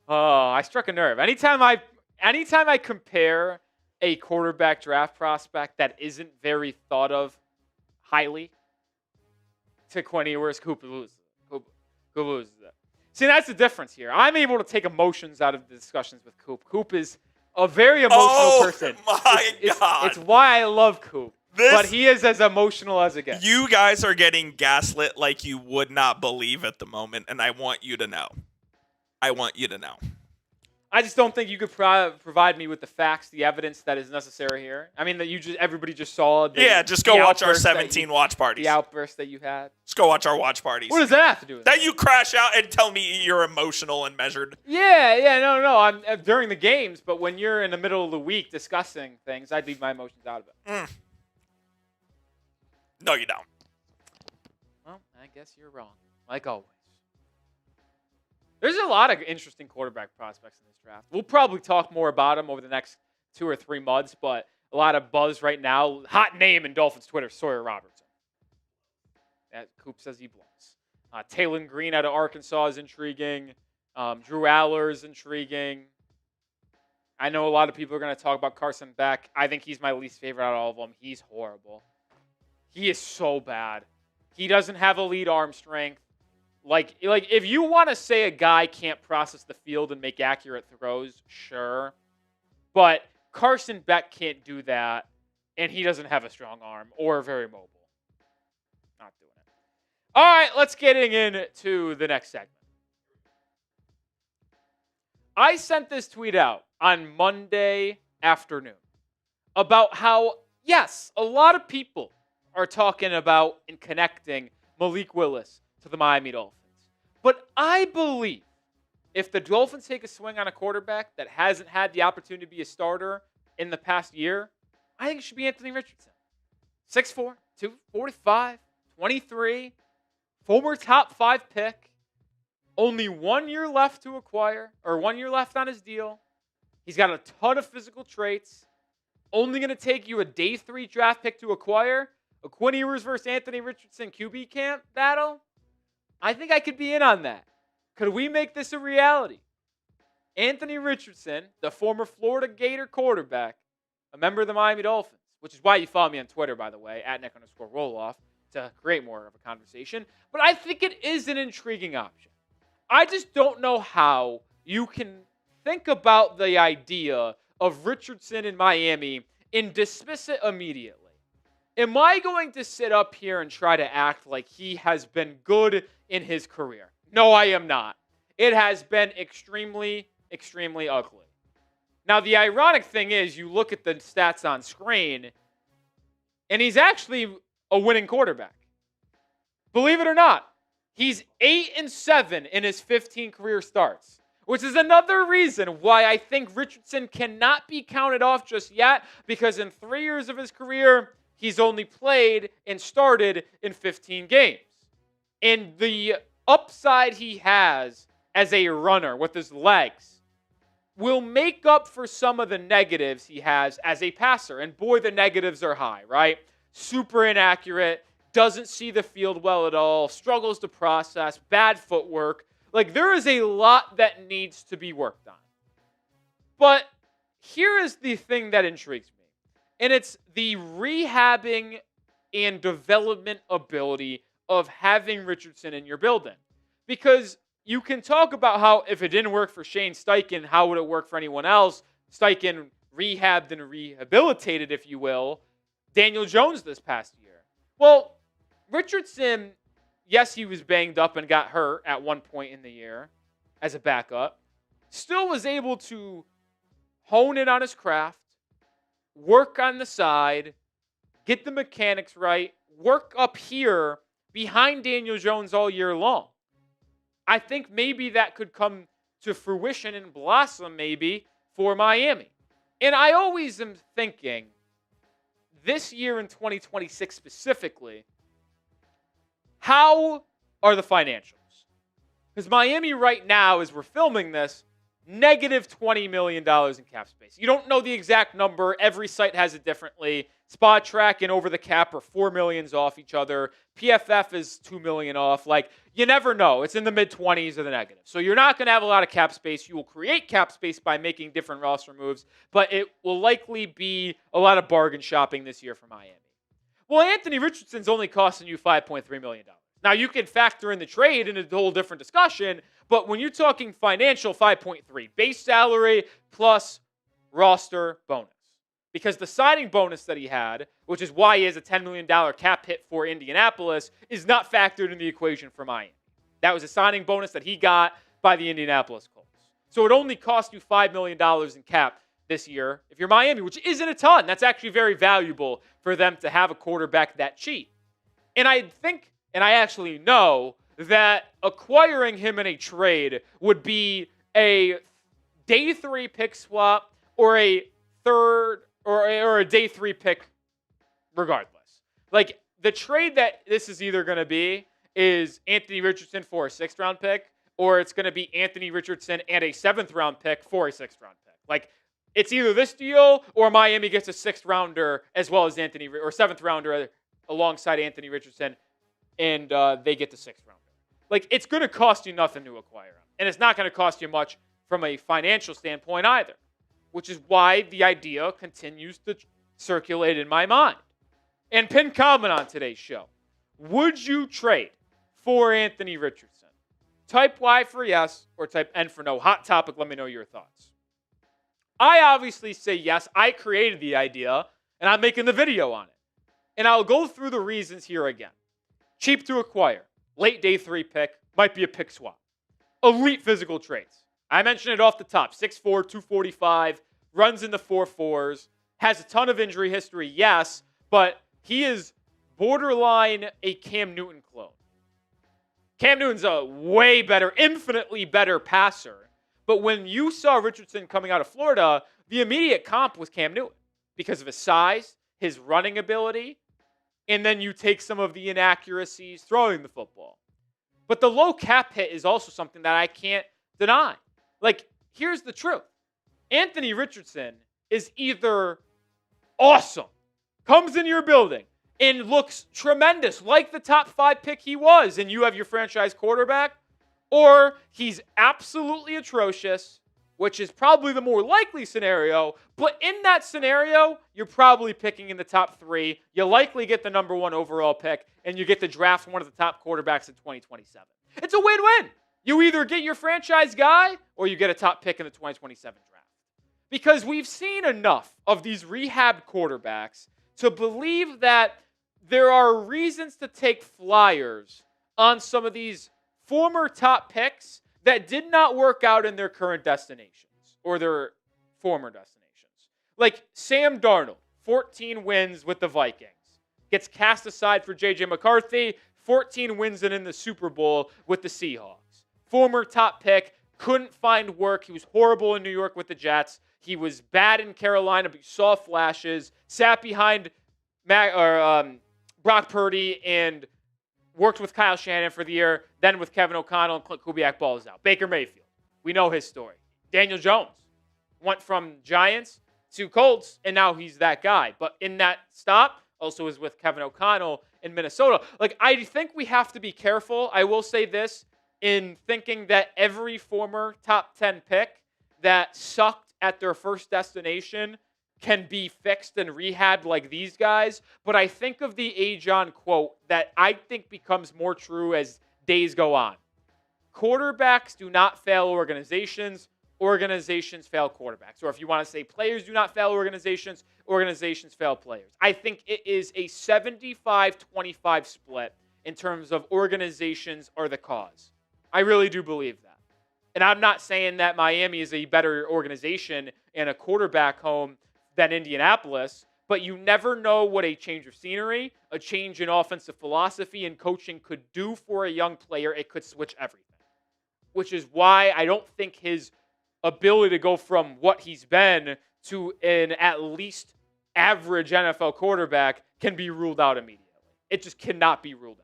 Oh, I struck a nerve. Anytime I compare a quarterback draft prospect that isn't very thought of highly to Quinn Ewers, Coop loses it. See, that's the difference here. I'm able to take emotions out of the discussions with Coop. Coop is a very emotional person. My God. It's why I love Coop. But he is as emotional as it gets. You guys are getting gaslit like you would not believe at the moment, and I want you to know. I just don't think you could provide me with the facts, the evidence that is necessary here. I mean, that everybody just saw. Just go watch our 17 watch parties. The outburst that you had. Just go watch our watch parties. What does that have to do with that? You crash out and tell me you're emotional and measured. Yeah, no. I'm during the games, but when you're in the middle of the week discussing things, I'd leave my emotions out of it. No, you don't. Well, I guess you're wrong, like always. There's a lot of interesting quarterback prospects in this draft. We'll probably talk more about them over the next 2 or 3 months, but a lot of buzz right now. Hot name in Dolphins Twitter, Sawyer Robertson. That Coop says he blows. Taylor Green out of Arkansas is intriguing. Drew Aller is intriguing. I know a lot of people are going to talk about Carson Beck. I think he's my least favorite out of all of them. He's horrible. He is so bad. He doesn't have elite arm strength. Like if you want to say a guy can't process the field and make accurate throws, sure. But Carson Beck can't do that, and he doesn't have a strong arm or very mobile. Not doing it. All right, let's get into the next segment. I sent this tweet out on Monday afternoon about how, yes, a lot of people are talking about and connecting Malik Willis to the Miami Dolphins. But I believe if the Dolphins take a swing on a quarterback that hasn't had the opportunity to be a starter in the past year, I think it should be Anthony Richardson. 6'4", 245, 23, former top 5 pick, only 1 year left to acquire, or 1 year left on his deal. He's got a ton of physical traits. Only going to take you a day 3 draft pick to acquire. A Quinn Ewers versus Anthony Richardson QB camp battle? I think I could be in on that. Could we make this a reality? Anthony Richardson, the former Florida Gator quarterback, a member of the Miami Dolphins, which is why you follow me on Twitter, by the way, @Nick_Roloff, to create more of a conversation. But I think it is an intriguing option. I just don't know how you can think about the idea of Richardson in Miami and dismiss it immediately. Am I going to sit up here and try to act like he has been good in his career? No, I am not. It has been extremely, extremely ugly. Now, the ironic thing is you look at the stats on screen, and he's actually a winning quarterback. Believe it or not, he's 8-7 in his 15 career starts, which is another reason why I think Richardson cannot be counted off just yet, because in 3 years of his career, he's only played and started in 15 games. And the upside he has as a runner with his legs will make up for some of the negatives he has as a passer. And boy, the negatives are high, right? Super inaccurate, doesn't see the field well at all, struggles to process, bad footwork. Like, there is a lot that needs to be worked on. But here is the thing that intrigues me, and it's the rehabbing and development ability of having Richardson in your building. Because you can talk about how if it didn't work for Shane Steichen, how would it work for anyone else? Steichen rehabbed and rehabilitated, if you will, Daniel Jones this past year. Well, Richardson, yes, he was banged up and got hurt at one point in the year as a backup, still was able to hone in on his craft, work on the side, get the mechanics right, work up here behind Daniel Jones all year long. I think maybe that could come to fruition and blossom maybe for Miami. And I always am thinking this year in 2026 specifically, how are the financials? Because Miami right now, as we're filming this, negative $20 million in cap space. You don't know the exact number. Every site has it differently. Spot Track and Over the Cap are $4 million off each other. PFF is $2 million off. Like, you never know. It's in the mid-20s or the negative. So you're not going to have a lot of cap space. You will create cap space by making different roster moves, but it will likely be a lot of bargain shopping this year for Miami. Well, Anthony Richardson's only costing you $5.3 million. Now, you can factor in the trade in a whole different discussion, but when you're talking financial, 5.3, base salary plus roster bonus. Because the signing bonus that he had, which is why he has a $10 million cap hit for Indianapolis, is not factored in the equation for Miami. That was a signing bonus that he got by the Indianapolis Colts. So it only cost you $5 million in cap this year if you're Miami, which isn't a ton. That's actually very valuable for them to have a quarterback that cheap. And I think, and I actually know, that acquiring him in a trade would be a day 3 pick swap or a third or a day 3 pick regardless. Like, the trade that this is either going to be is Anthony Richardson for a 6th round pick, or it's going to be Anthony Richardson and a 7th round pick for a 6th round pick. Like, it's either this deal or Miami gets a 6th rounder as well as Anthony, or 7th rounder alongside Anthony Richardson, and they get the 6th rounder. Like, it's going to cost you nothing to acquire him, and it's not going to cost you much from a financial standpoint either, which is why the idea continues to circulate in my mind. And pin comment on today's show. Would you trade for Anthony Richardson? Type Y for yes or type N for no. Hot topic, let me know your thoughts. I obviously say yes. I created the idea, and I'm making the video on it. And I'll go through the reasons here again. Cheap to acquire. Late day 3 pick. Might be a pick swap. Elite physical traits. I mentioned it off the top. 6'4", 245, runs in the 4.4s, has a ton of injury history, yes, but he is borderline a Cam Newton clone. Cam Newton's a way better, infinitely better passer, but when you saw Richardson coming out of Florida, the immediate comp was Cam Newton because of his size, his running ability, and then you take some of the inaccuracies throwing the football. But the low cap hit is also something that I can't deny. Like, here's the truth. Anthony Richardson is either awesome, comes in your building, and looks tremendous, like the top 5 pick he was, and you have your franchise quarterback, or he's absolutely atrocious, which is probably the more likely scenario, but in that scenario, you're probably picking in the top 3. You likely get the number 1 overall pick, and you get to draft one of the top quarterbacks in 2027. It's a win-win. You either get your franchise guy or you get a top pick in the 2027 draft. Because we've seen enough of these rehab quarterbacks to believe that there are reasons to take flyers on some of these former top picks that did not work out in their current destinations or their former destinations. Like Sam Darnold, 14 wins with the Vikings. Gets cast aside for J.J. McCarthy, 14 wins and in the Super Bowl with the Seahawks. Former top pick, couldn't find work. He was horrible in New York with the Jets. He was bad in Carolina, but you saw flashes. Sat behind Brock Purdy and worked with Kyle Shanahan for the year, then with Kevin O'Connell and Clint Kubiak balls out. Baker Mayfield, we know his story. Daniel Jones went from Giants to Colts, and now he's that guy. But in that stop, also was with Kevin O'Connell in Minnesota. Like, I think we have to be careful. I will say this, in thinking that every former top 10 pick that sucked at their first destination can be fixed and rehabbed like these guys. But I think of the A-John quote that I think becomes more true as days go on. Quarterbacks do not fail organizations. Organizations fail quarterbacks. Or if you want to say players do not fail organizations, organizations fail players. I think it is a 75-25 split in terms of organizations are the cause. I really do believe that. And I'm not saying that Miami is a better organization and a quarterback home than Indianapolis, but you never know what a change of scenery, a change in offensive philosophy and coaching could do for a young player. It could switch everything, which is why I don't think his ability to go from what he's been to an at least average NFL quarterback can be ruled out immediately. It just cannot be ruled out.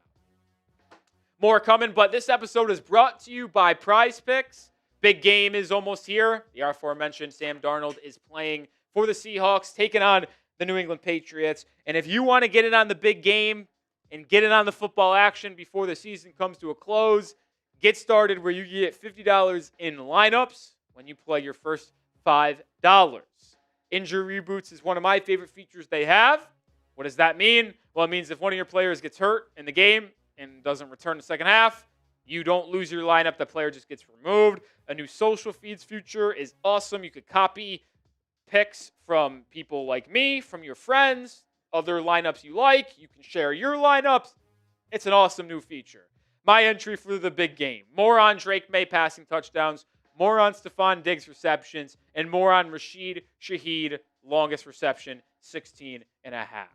More coming, but this episode is brought to you by Prize Picks. Big game is almost here. The aforementioned Sam Darnold is playing for the Seahawks, taking on the New England Patriots. And if you want to get in on the big game and get in on the football action before the season comes to a close, get started where you get $50 in lineups when you play your first $5. Injury reboots is one of my favorite features they have. What does that mean? Well, it means if one of your players gets hurt in the game and doesn't return the second half, you don't lose your lineup. The player just gets removed. A new social feeds feature is awesome. You could copy picks from people like me, from your friends, other lineups you like. You can share your lineups. It's an awesome new feature. My entry for the big game. More on Drake May passing touchdowns, more on Stephon Diggs receptions, and more on Rashid Shaheed longest reception, 16 and a half.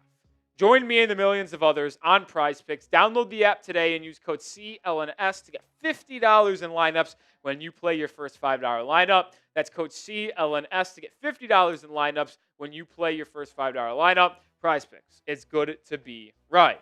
Join me and the millions of others on Prize Picks. Download the app today and use code CLNS to get $50 in lineups when you play your first $5 lineup. That's code CLNS to get $50 in lineups when you play your first $5 lineup. Prize Picks. It's good to be right.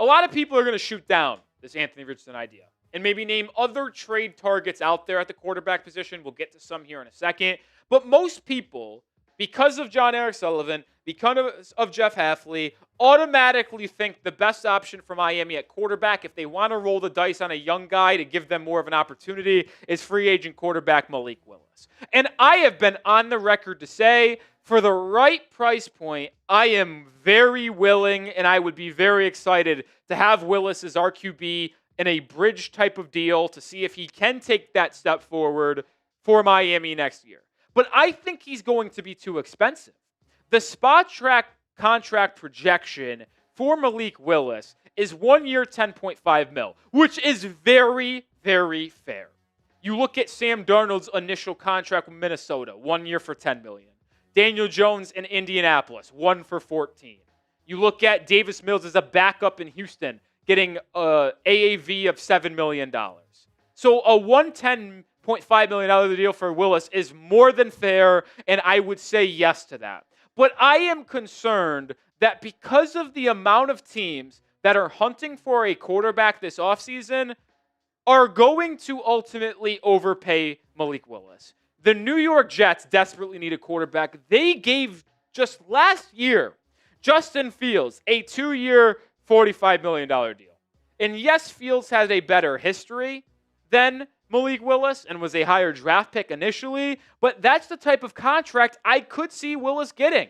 A lot of people are going to shoot down this Anthony Richardson idea and maybe name other trade targets out there at the quarterback position. We'll get to some here in a second. But most people, because of Jon-Eric Sullivan, because of Jeff Hafley, automatically think the best option for Miami at quarterback, if they want to roll the dice on a young guy to give them more of an opportunity, is free agent quarterback Malik Willis. And I have been on the record to say, for the right price point, I am very willing and I would be very excited to have Willis as our QB in a bridge type of deal to see if he can take that step forward for Miami next year. But I think he's going to be too expensive. The spot track contract projection for Malik Willis is 1 year, $10.5 million, which is very, very fair. You look at Sam Darnold's initial contract with Minnesota, 1 year for $10 million. Daniel Jones in Indianapolis, 1 for $14. You look at Davis Mills as a backup in Houston, getting an AAV of $7 million. So a $110.5 million deal for Willis is more than fair, and I would say yes to that. But I am concerned that because of the amount of teams that are hunting for a quarterback this offseason are going to ultimately overpay Malik Willis. The New York Jets desperately need a quarterback. They gave just last year Justin Fields a 2-year, $45 million deal. And yes, Fields has a better history than Malik Willis and was a higher draft pick initially, but that's the type of contract I could see Willis getting.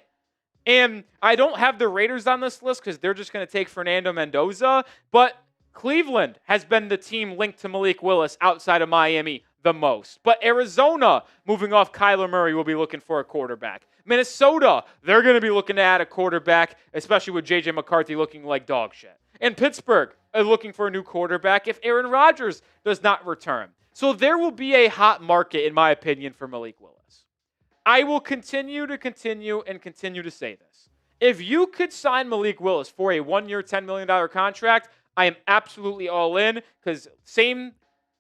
And I don't have the Raiders on this list because they're just going to take Fernando Mendoza, but Cleveland has been the team linked to Malik Willis outside of Miami the most. But Arizona, moving off Kyler Murray, will be looking for a quarterback. Minnesota, they're going to be looking to add a quarterback, especially with J.J. McCarthy looking like dog shit. And Pittsburgh are looking for a new quarterback if Aaron Rodgers does not return. So there will be a hot market, in my opinion, for Malik Willis. I will continue to say this. If you could sign Malik Willis for a 1 year, $10 million contract, I am absolutely all in because same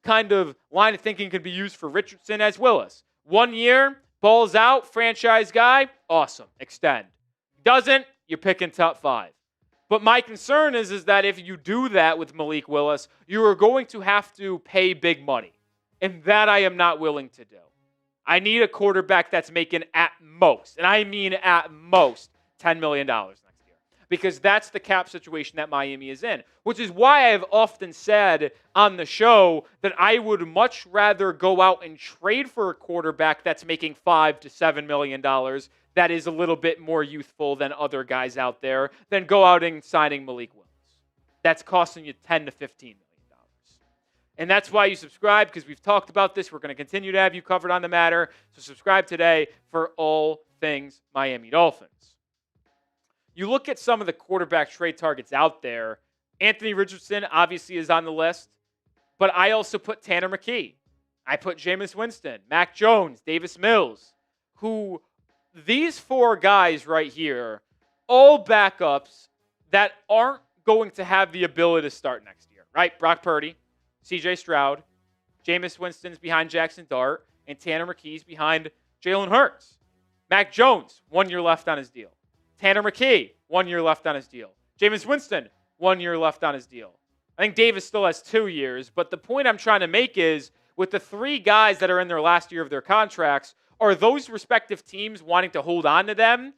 kind of line of thinking could be used for Richardson as Willis. 1 year, balls out, franchise guy, awesome, extend. Doesn't, you're picking top 5. But my concern is that if you do that with Malik Willis, you are going to have to pay big money. And that I am not willing to do. I need a quarterback that's making at most, and I mean at most, $10 million next year. Because that's the cap situation that Miami is in. Which is why I have often said on the show that I would much rather go out and trade for a quarterback that's making $5 to $7 million that is a little bit more youthful than other guys out there than go out and signing Malik Willis. That's costing you $10 to $15 million. And that's why you subscribe, because we've talked about this. We're going to continue to have you covered on the matter. So subscribe today for all things Miami Dolphins. You look at some of the quarterback trade targets out there. Anthony Richardson obviously is on the list, but I also put Tanner McKee. I put Jameis Winston, Mac Jones, Davis Mills, who these 4 guys right here, all backups that aren't going to have the ability to start next year, right? Brock Purdy, C.J. Stroud, Jameis Winston's behind Jackson Dart, and Tanner McKee's behind Jalen Hurts. Mac Jones, 1 year left on his deal. Tanner McKee, 1 year left on his deal. Jameis Winston, 1 year left on his deal. I think Davis still has 2 years, but the point I'm trying to make is with the 3 guys that are in their last year of their contracts, are those respective teams wanting to hold on to them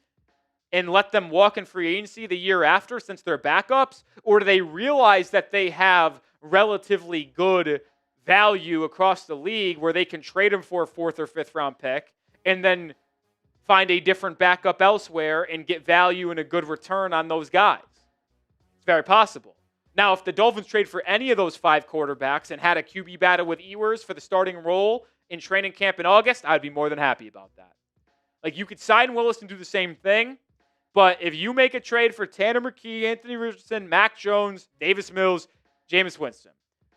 and let them walk in free agency the year after since they're backups? Or do they realize that they have relatively good value across the league where they can trade him for a 4th or 5th round pick and then find a different backup elsewhere and get value and a good return on those guys? It's very possible. Now, if the Dolphins trade for any of those 5 quarterbacks and had a QB battle with Ewers for the starting role in training camp in August, I'd be more than happy about that. Like, you could sign Willis and do the same thing, but if you make a trade for Tanner McKee, Anthony Richardson, Mac Jones, Davis Mills, Jameis Winston,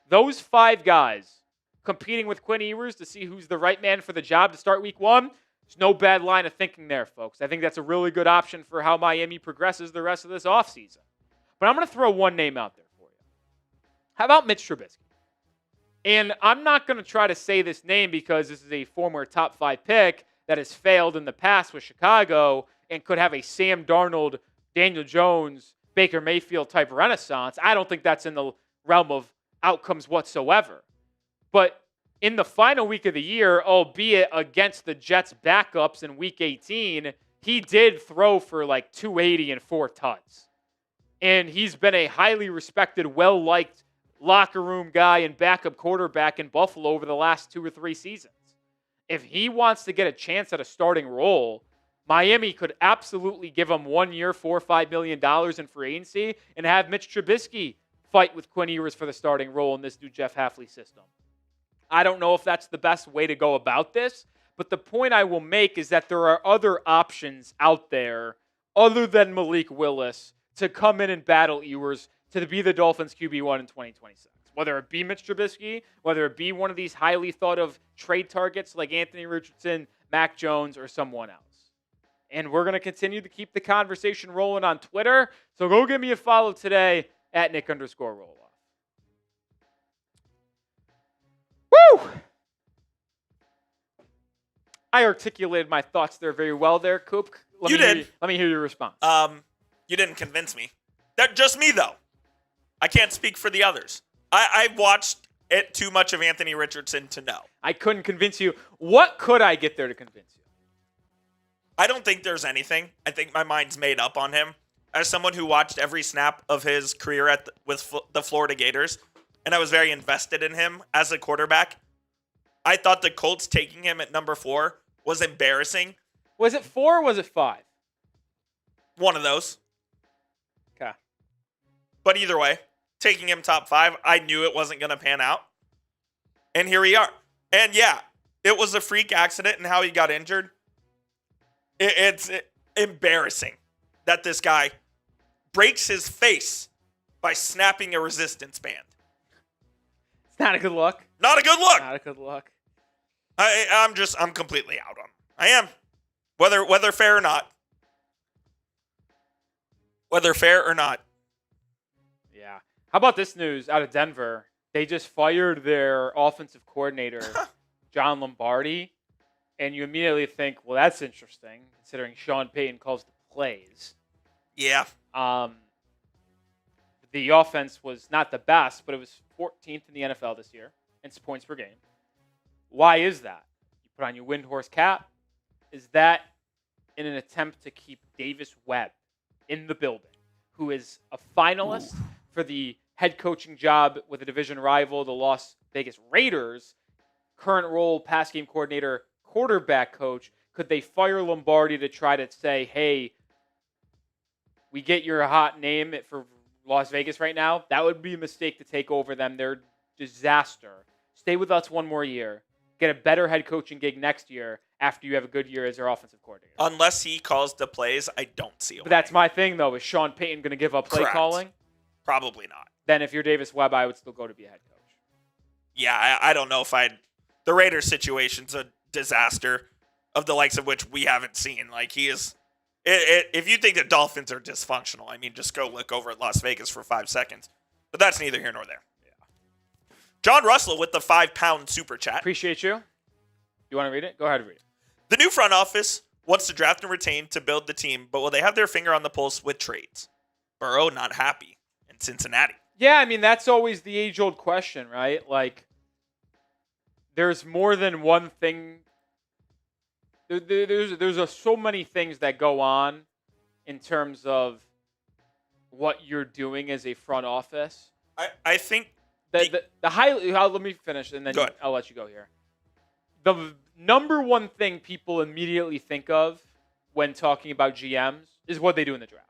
those 5 guys competing with Quinn Ewers to see who's the right man for the job to start week 1, there's no bad line of thinking there, folks. I think that's a really good option for how Miami progresses the rest of this offseason. But I'm going to throw one name out there for you. How about Mitch Trubisky? And I'm not going to try to say this name because this is a former top 5 pick that has failed in the past with Chicago and could have a Sam Darnold, Daniel Jones, Baker Mayfield type renaissance. I don't think that's in the realm of outcomes whatsoever. But in the final week of the year, albeit against the Jets backups in week 18, he did throw for like 280 and 4 tuds. And he's been a highly respected, well-liked locker room guy and backup quarterback in Buffalo over the last 2 or 3 seasons. If he wants to get a chance at a starting role, Miami could absolutely give him 1 year, $4 or $5 million in free agency and have Mitch Trubisky fight with Quinn Ewers for the starting role in this new Jeff Hafley system. I don't know if that's the best way to go about this, but the point I will make is that there are other options out there other than Malik Willis to come in and battle Ewers to be the Dolphins QB1 in 2026. Whether it be Mitch Trubisky, whether it be one of these highly thought of trade targets like Anthony Richardson, Mac Jones, or someone else. And we're going to continue to keep the conversation rolling on Twitter. So go give me a follow today at Nick_Roloff. Woo! I articulated my thoughts there very well there, Coop. Let me hear your response. You didn't convince me. That just me, though. I can't speak for the others. I've watched it too much of Anthony Richardson to know. I couldn't convince you. What could I get there to convince you? I don't think there's anything. I think my mind's made up on him. As someone who watched every snap of his career with the Florida Gators, and I was very invested in him as a quarterback, I thought the Colts taking him at number 4 was embarrassing. Was it 4 or was it 5? One of those. Okay. But either way, taking him top 5, I knew it wasn't going to pan out. And here we are. And yeah, it was a freak accident and how he got injured. It's embarrassing that this guy breaks his face by snapping a resistance band. It's not a good look. Not a good look. Not a good look. I'm completely out on him. I am. Whether fair or not. Whether fair or not. Yeah. How about this news out of Denver? They just fired their offensive coordinator, John Lombardi, and you immediately think, well, that's interesting, considering Sean Payton calls the plays. Yeah. The offense was not the best, but it was 14th in the NFL this year in points per game. Why is that? You put on your Windhorse cap. Is that in an attempt to keep Davis Webb in the building, who is a finalist for the head coaching job with a division rival, the Las Vegas Raiders, current role pass game coordinator, quarterback coach? Could they fire Lombardi to try to say, hey, we get your hot name for Las Vegas right now? That would be a mistake to take over them. They're disaster. Stay with us one more year. Get a better head coaching gig next year after you have a good year as their offensive coordinator. Unless he calls the plays, I don't see it. But that's my thing, though. Is Sean Payton going to give up play calling? Probably not. Then if you're Davis Webb, I would still go to be a head coach. Yeah, I don't know if I'd... The Raiders situation's a disaster of the likes of which we haven't seen. Like, he is... If you think the Dolphins are dysfunctional, I mean, just go look over at Las Vegas for 5 seconds. But that's neither here nor there. Yeah. John Russell with the £5 super chat. Appreciate you. You want to read it? Go ahead and read it. The new front office wants to draft and retain to build the team, but will they have their finger on the pulse with trades? Burrow not happy in Cincinnati. Yeah, I mean, that's always the age-old question, right? Like, there's more than one thing. There's so many things that go on in terms of what you're doing as a front office. I think the let me finish and then I'll let you go here. The number one thing people immediately think of when talking about GMs is what they do in the draft.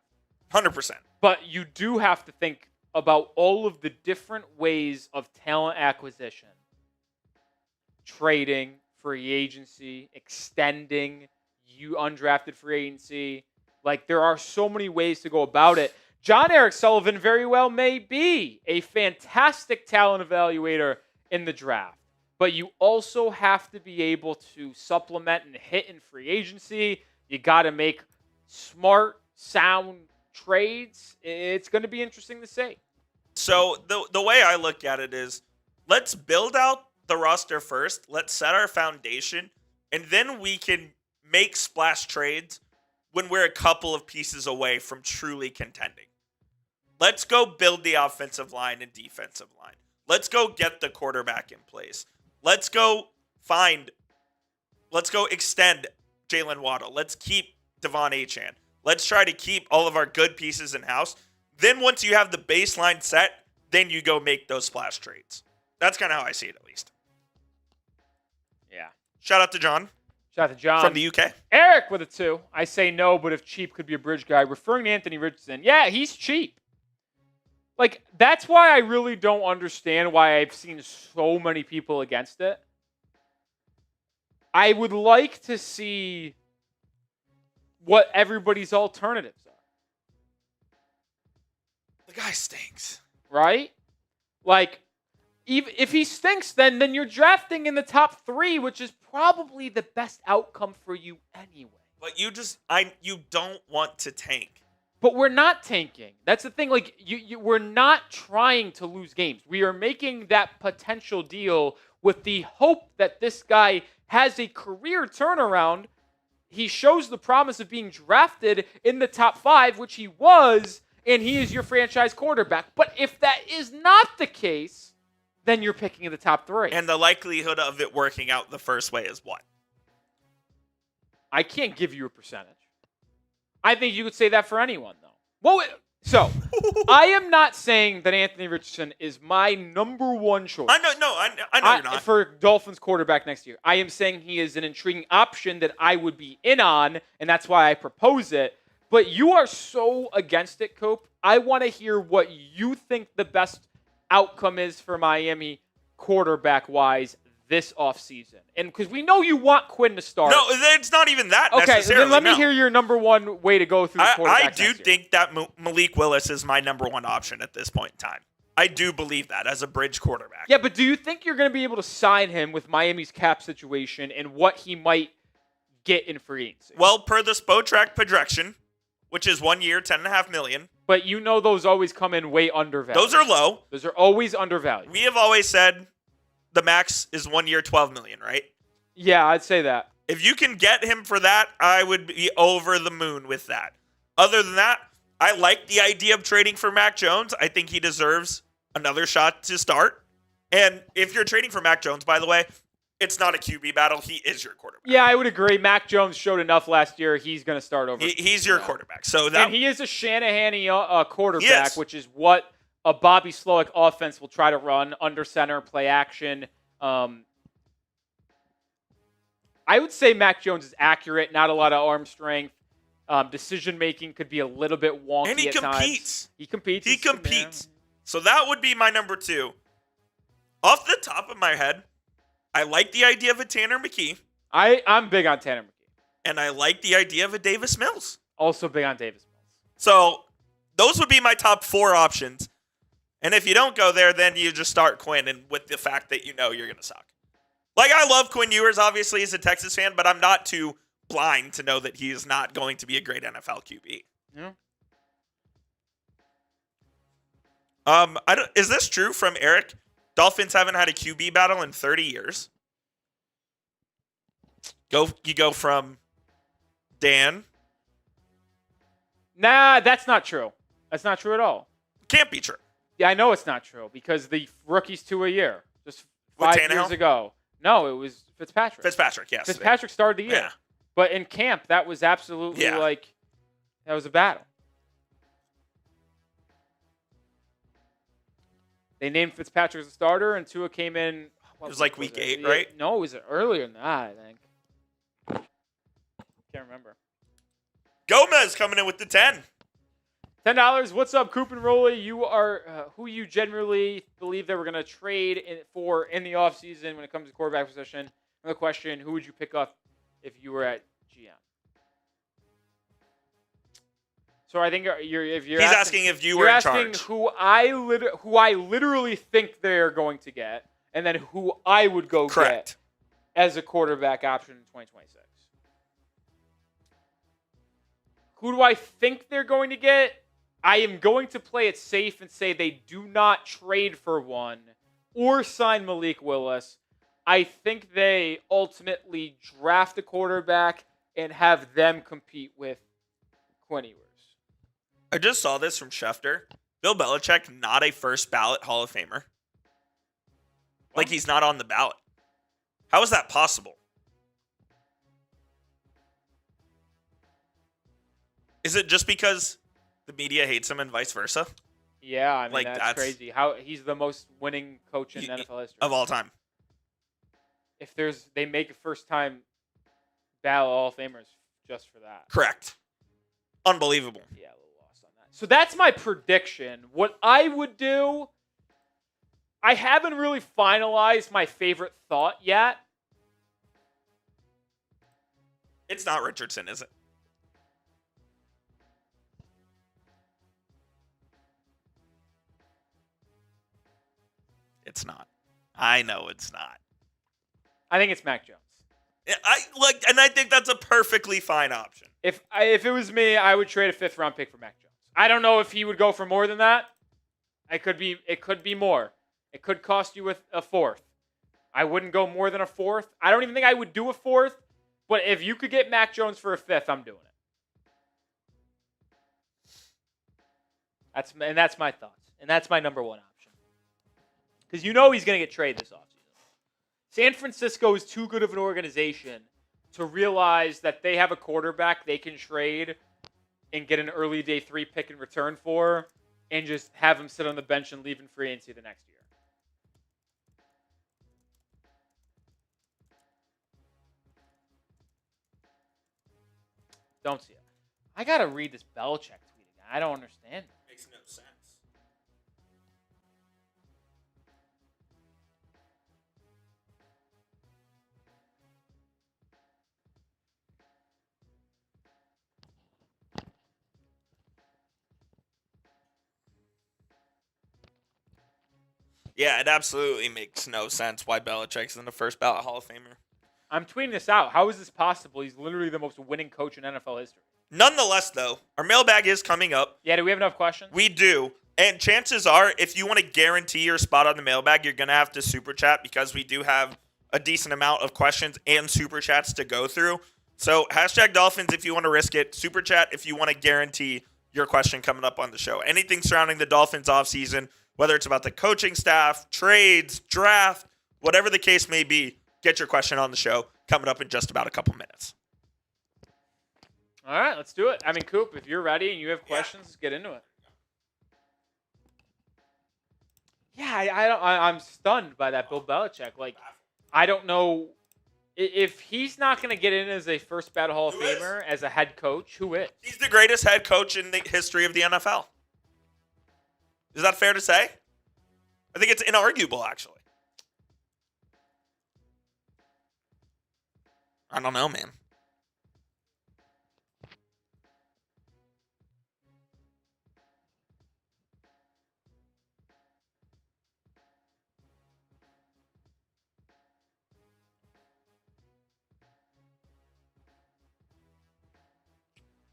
100%. But you do have to think about all of the different ways of talent acquisition, trading, free agency, extending, you undrafted free agency. Like, there are so many ways to go about it. Jon-Eric Sullivan very well may be a fantastic talent evaluator in the draft, but you also have to be able to supplement and hit in free agency. You got to make smart, sound trades. It's going to be interesting to see. So the way I look at it is, let's build out the roster first. Let's set our foundation, and then we can make splash trades when we're a couple of pieces away from truly contending. Let's go build the offensive line and defensive line. Let's go get the quarterback in place. Let's go extend Jalen Waddle. Let's keep Devon Achane. Let's try to keep all of our good pieces in-house. Then once you have the baseline set, then you go make those splash trades. That's kind of how I see it, at least. Yeah. Shout out to John. Shout out to John. From the UK. Eric with a 2. I say no, but if cheap could be a bridge guy. Referring to Anthony Richardson. Yeah, he's cheap. Like, that's why I really don't understand why I've seen so many people against it. I would like to see what everybody's alternatives are. The guy stinks. Right? Like, even if he stinks, then you're drafting in the top 3, which is probably the best outcome for you anyway. But you don't want to tank. But we're not tanking. That's the thing. Like, we're not trying to lose games. We are making that potential deal with the hope that this guy has a career turnaround. He shows the promise of being drafted in the top 5, which he was, and he is your franchise quarterback. But if that is not the case, then you're picking in the top 3. And the likelihood of it working out the first way is what? I can't give you a percentage. I think you could say that for anyone, though. Well, so I am not saying that Anthony Richardson is my number one choice. I know you're not. For Dolphins quarterback next year. I am saying he is an intriguing option that I would be in on, and that's why I propose it. But you are so against it, Cope. I want to hear what you think the best outcome is for Miami quarterback-wise this offseason. And because we know you want Quinn to start. No, it's not even that necessarily. Okay, then let me hear your number one way to go through the quarterback. I do think that Malik Willis is my number one option at this point in time. I do believe that as a bridge quarterback. Yeah, but do you think you're going to be able to sign him with Miami's cap situation and what he might get in free agency? Well, per the Spotrac projection, which is 1 year, $10.5 million, But those always come in way undervalued. Those are low. Those are always undervalued. We have always said the max is 1 year, $12 million, right? Yeah, I'd say that. If you can get him for that, I would be over the moon with that. Other than that, I like the idea of trading for Mac Jones. I think he deserves another shot to start. And if you're trading for Mac Jones, by the way, it's not a QB battle. He is your quarterback. Yeah, I would agree. Mac Jones showed enough last year. He's going to start over. He's your quarterback. So and he is a Shanahan-y quarterback, which is what a Bobby Slowick offense will try to run under center, play action. I would say Mac Jones is accurate, not a lot of arm strength. Decision-making could be a little bit wonky and he at competes. times. He competes. He competes. So that would be my number 2. Off the top of my head, I like the idea of a Tanner McKee. I'm big on Tanner McKee. And I like the idea of a Davis Mills. Also big on Davis Mills. So those would be my top 4 options. And if you don't go there, then you just start Quinn, and with the fact that you're going to suck. Like, I love Quinn Ewers, obviously, as a Texas fan, but I'm not too blind to know that he is not going to be a great NFL QB. Yeah. Is this true from Eric? Dolphins haven't had a QB battle in 30 years. You go from Dan. Nah, that's not true. That's not true at all. Can't be true. Yeah, I know it's not true because the rookie's 2 a year. Just With 5 Tannehill? years ago. No, it was Fitzpatrick. Fitzpatrick, yes. Fitzpatrick started the year. Yeah. But in camp, that was absolutely that was a battle. They named Fitzpatrick as a starter, and Tua came in. It was like week 8, right? No, it was earlier than that, I think. Can't remember. Gomez coming in with the 10. $10. What's up, Coop and Rolly? You are who you generally believe that we're going to trade in the offseason when it comes to quarterback position. Another question, who would you pick up if you were at GM? So I think he's asking if you were in charge. You're asking who I literally think they're going to get, and then who I would go get as a quarterback option in 2026. Who do I think they're going to get? I am going to play it safe and say they do not trade for one or sign Malik Willis. I think they ultimately draft a quarterback and have them compete with Quinn Ewers. I just saw this from Schefter. Bill Belichick, not a first ballot Hall of Famer. Like, he's not on the ballot. How is that possible? Is it just because the media hates him and vice versa? Yeah, I mean, that's crazy. How he's the most winning coach in NFL history of all time. If they make a first-time ballot Hall of Famers just for that. Correct. Unbelievable. Yeah, a little lost on that. So that's my prediction. What I would do, I haven't really finalized my favorite thought yet. It's not Richardson, is it? It's not. I know it's not. I think it's Mac Jones. I think that's a perfectly fine option. If it was me, I would trade a 5th-round pick for Mac Jones. I don't know if he would go for more than that. It could be more. It could cost you a 4th. I wouldn't go more than a 4th. I don't even think I would do a 4th. But if you could get Mac Jones for a 5th, I'm doing it. That's my thoughts. And that's my number 1 option. Because he's going to get traded this offseason. San Francisco is too good of an organization to realize that they have a quarterback they can trade and get an early day 3 pick in return for and just have him sit on the bench and leave in free agency the next year. Don't see it. I got to read this Belichick tweet again. I don't understand it. Makes no sense. Yeah, it absolutely makes no sense why Belichick's in the first ballot Hall of Famer. I'm tweeting this out. How is this possible? He's literally the most winning coach in NFL history. Nonetheless, though, our mailbag is coming up. Yeah, do we have enough questions? We do. And chances are, if you want to guarantee your spot on the mailbag, you're going to have to super chat because we do have a decent amount of questions and super chats to go through. So hashtag Dolphins if you want to risk it. Super chat if you want to guarantee your question coming up on the show. Anything surrounding the Dolphins offseason, whether it's about the coaching staff, trades, draft, whatever the case may be, get your question on the show coming up in just about a couple minutes. All right, let's do it. I mean, Coop, if you're ready and you have questions, let's get into it. Yeah, I'm stunned by that Bill Belichick. Like, I don't know if he's not going to get in as a first ballot Hall of Famer as a head coach. Who is? He's the greatest head coach in the history of the NFL. Is that fair to say? I think it's inarguable, actually. I don't know, man.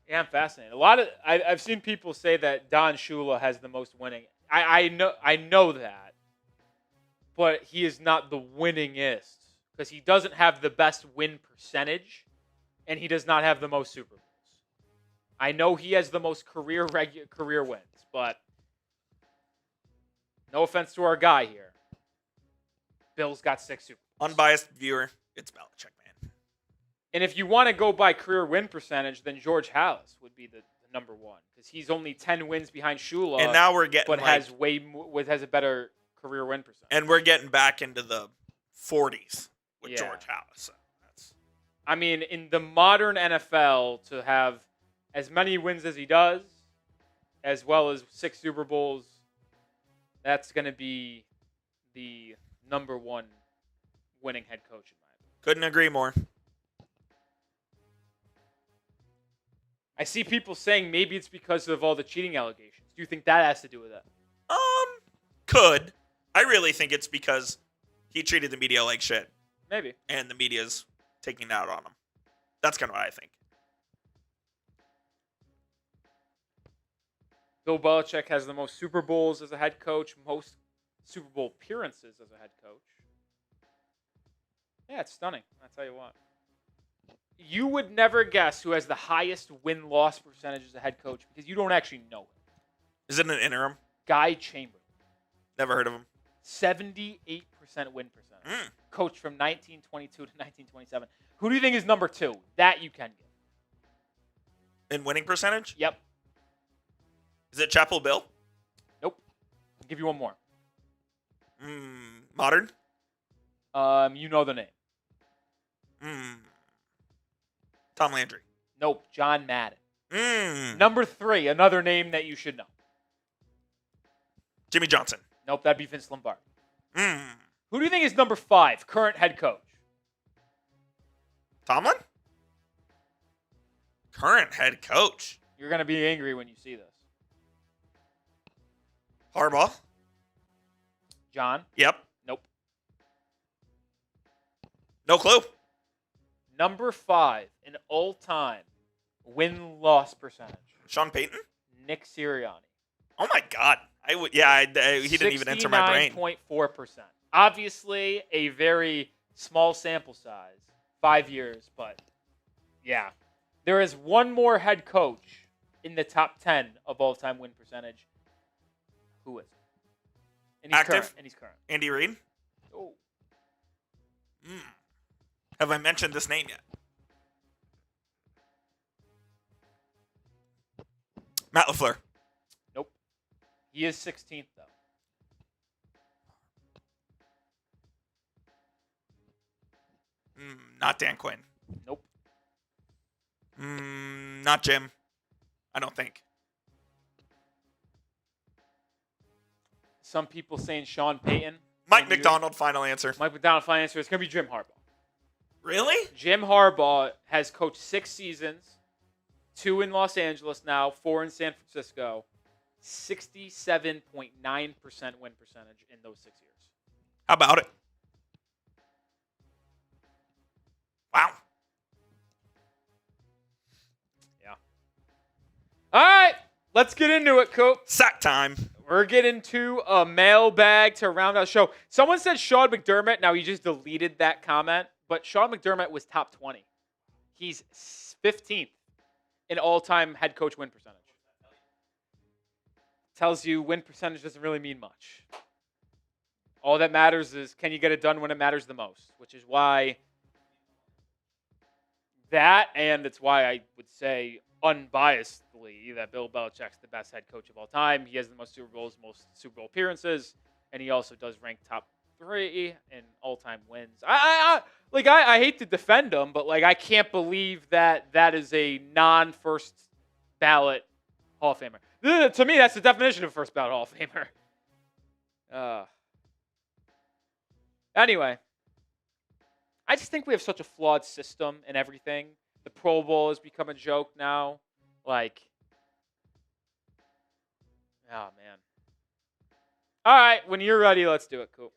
Yeah, I'm fascinated. I've seen people say that Don Shula has the most winning. I know that, but he is not the winningest because he doesn't have the best win percentage, and he does not have the most Super Bowls. I know he has the most career wins, but no offense to our guy here, Bill's got 6 Super Bowls. Unbiased viewer, it's Belichick, man. And if you want to go by career win percentage, then George Halas would be the number one because he's only 10 wins behind Shula. And now we're getting, but has a better career win percentage. And we're getting back into the 40s with George Halas. So I mean, in the modern NFL, to have as many wins as he does, as well as 6 Super Bowls, that's going to be the number one winning head coach in my opinion. Couldn't agree more. I see people saying maybe it's because of all the cheating allegations. Do you think that has to do with it? Could. I really think it's because he treated the media like shit. Maybe. And the media's taking it out on him. That's kind of what I think. Bill Belichick has the most Super Bowls as a head coach, most Super Bowl appearances as a head coach. Yeah, it's stunning. I'll tell you what. You would never guess who has the highest win-loss percentage as a head coach because you don't actually know him. Is it an interim? Guy Chamberlain. Never heard of him. 78% win percentage. Coach from 1922 to 1927. Who do you think is number 2? That you can get. In winning percentage? Yep. Is it Chapel Bill? Nope. I'll give you one more. Modern? You know the name. Tom Landry. Nope. John Madden. Number 3, another name that you should know. Jimmy Johnson. Nope, that'd be Vince Lombardi. Who do you think is number 5, current head coach? Tomlin? Current head coach. You're going to be angry when you see this. Harbaugh. John? Yep. Nope. No clue. Number 5 in all-time win-loss percentage. Sean Payton? Nick Sirianni. Oh, my God. He didn't even enter my brain. 69.4%. Obviously, a very small sample size, 5 years, but yeah. There is one more head coach in the top 10 of all-time win percentage. Who is it? And he's Active? current. Andy Reid? Oh. Have I mentioned this name yet? Matt LaFleur. Nope. He is 16th, though. Not Dan Quinn. Nope. Not Jim. I don't think. Some people saying Sean Payton. Mike McDonald, final answer. Mike McDonald, final answer. It's going to be Jim Harbaugh. Really? Jim Harbaugh has coached 6 seasons, 2 in Los Angeles now, 4 in San Francisco, 67.9% win percentage in those 6 years. How about it? Wow. Yeah. Let's get into it, Coop. Sack time. We're getting to a mailbag to round out the show. Someone said Sean McDermott. Now, he just deleted that comment, but Sean McDermott was top 20. He's 15th in all-time head coach win percentage. Tells you win percentage doesn't really mean much. All that matters is can you get it done when it matters the most, which is why that, and it's why I would say unbiasedly that Bill Belichick's the best head coach of all time. He has the most Super Bowls, most Super Bowl appearances, and he also does rank top 3 in all-time wins. I hate to defend him, but I can't believe that is a non-first ballot Hall of Famer. To me, that's the definition of first ballot Hall of Famer. Anyway, I just think we have such a flawed system and everything. The Pro Bowl has become a joke now. Oh, man. All right, when you're ready, let's do it, Coop.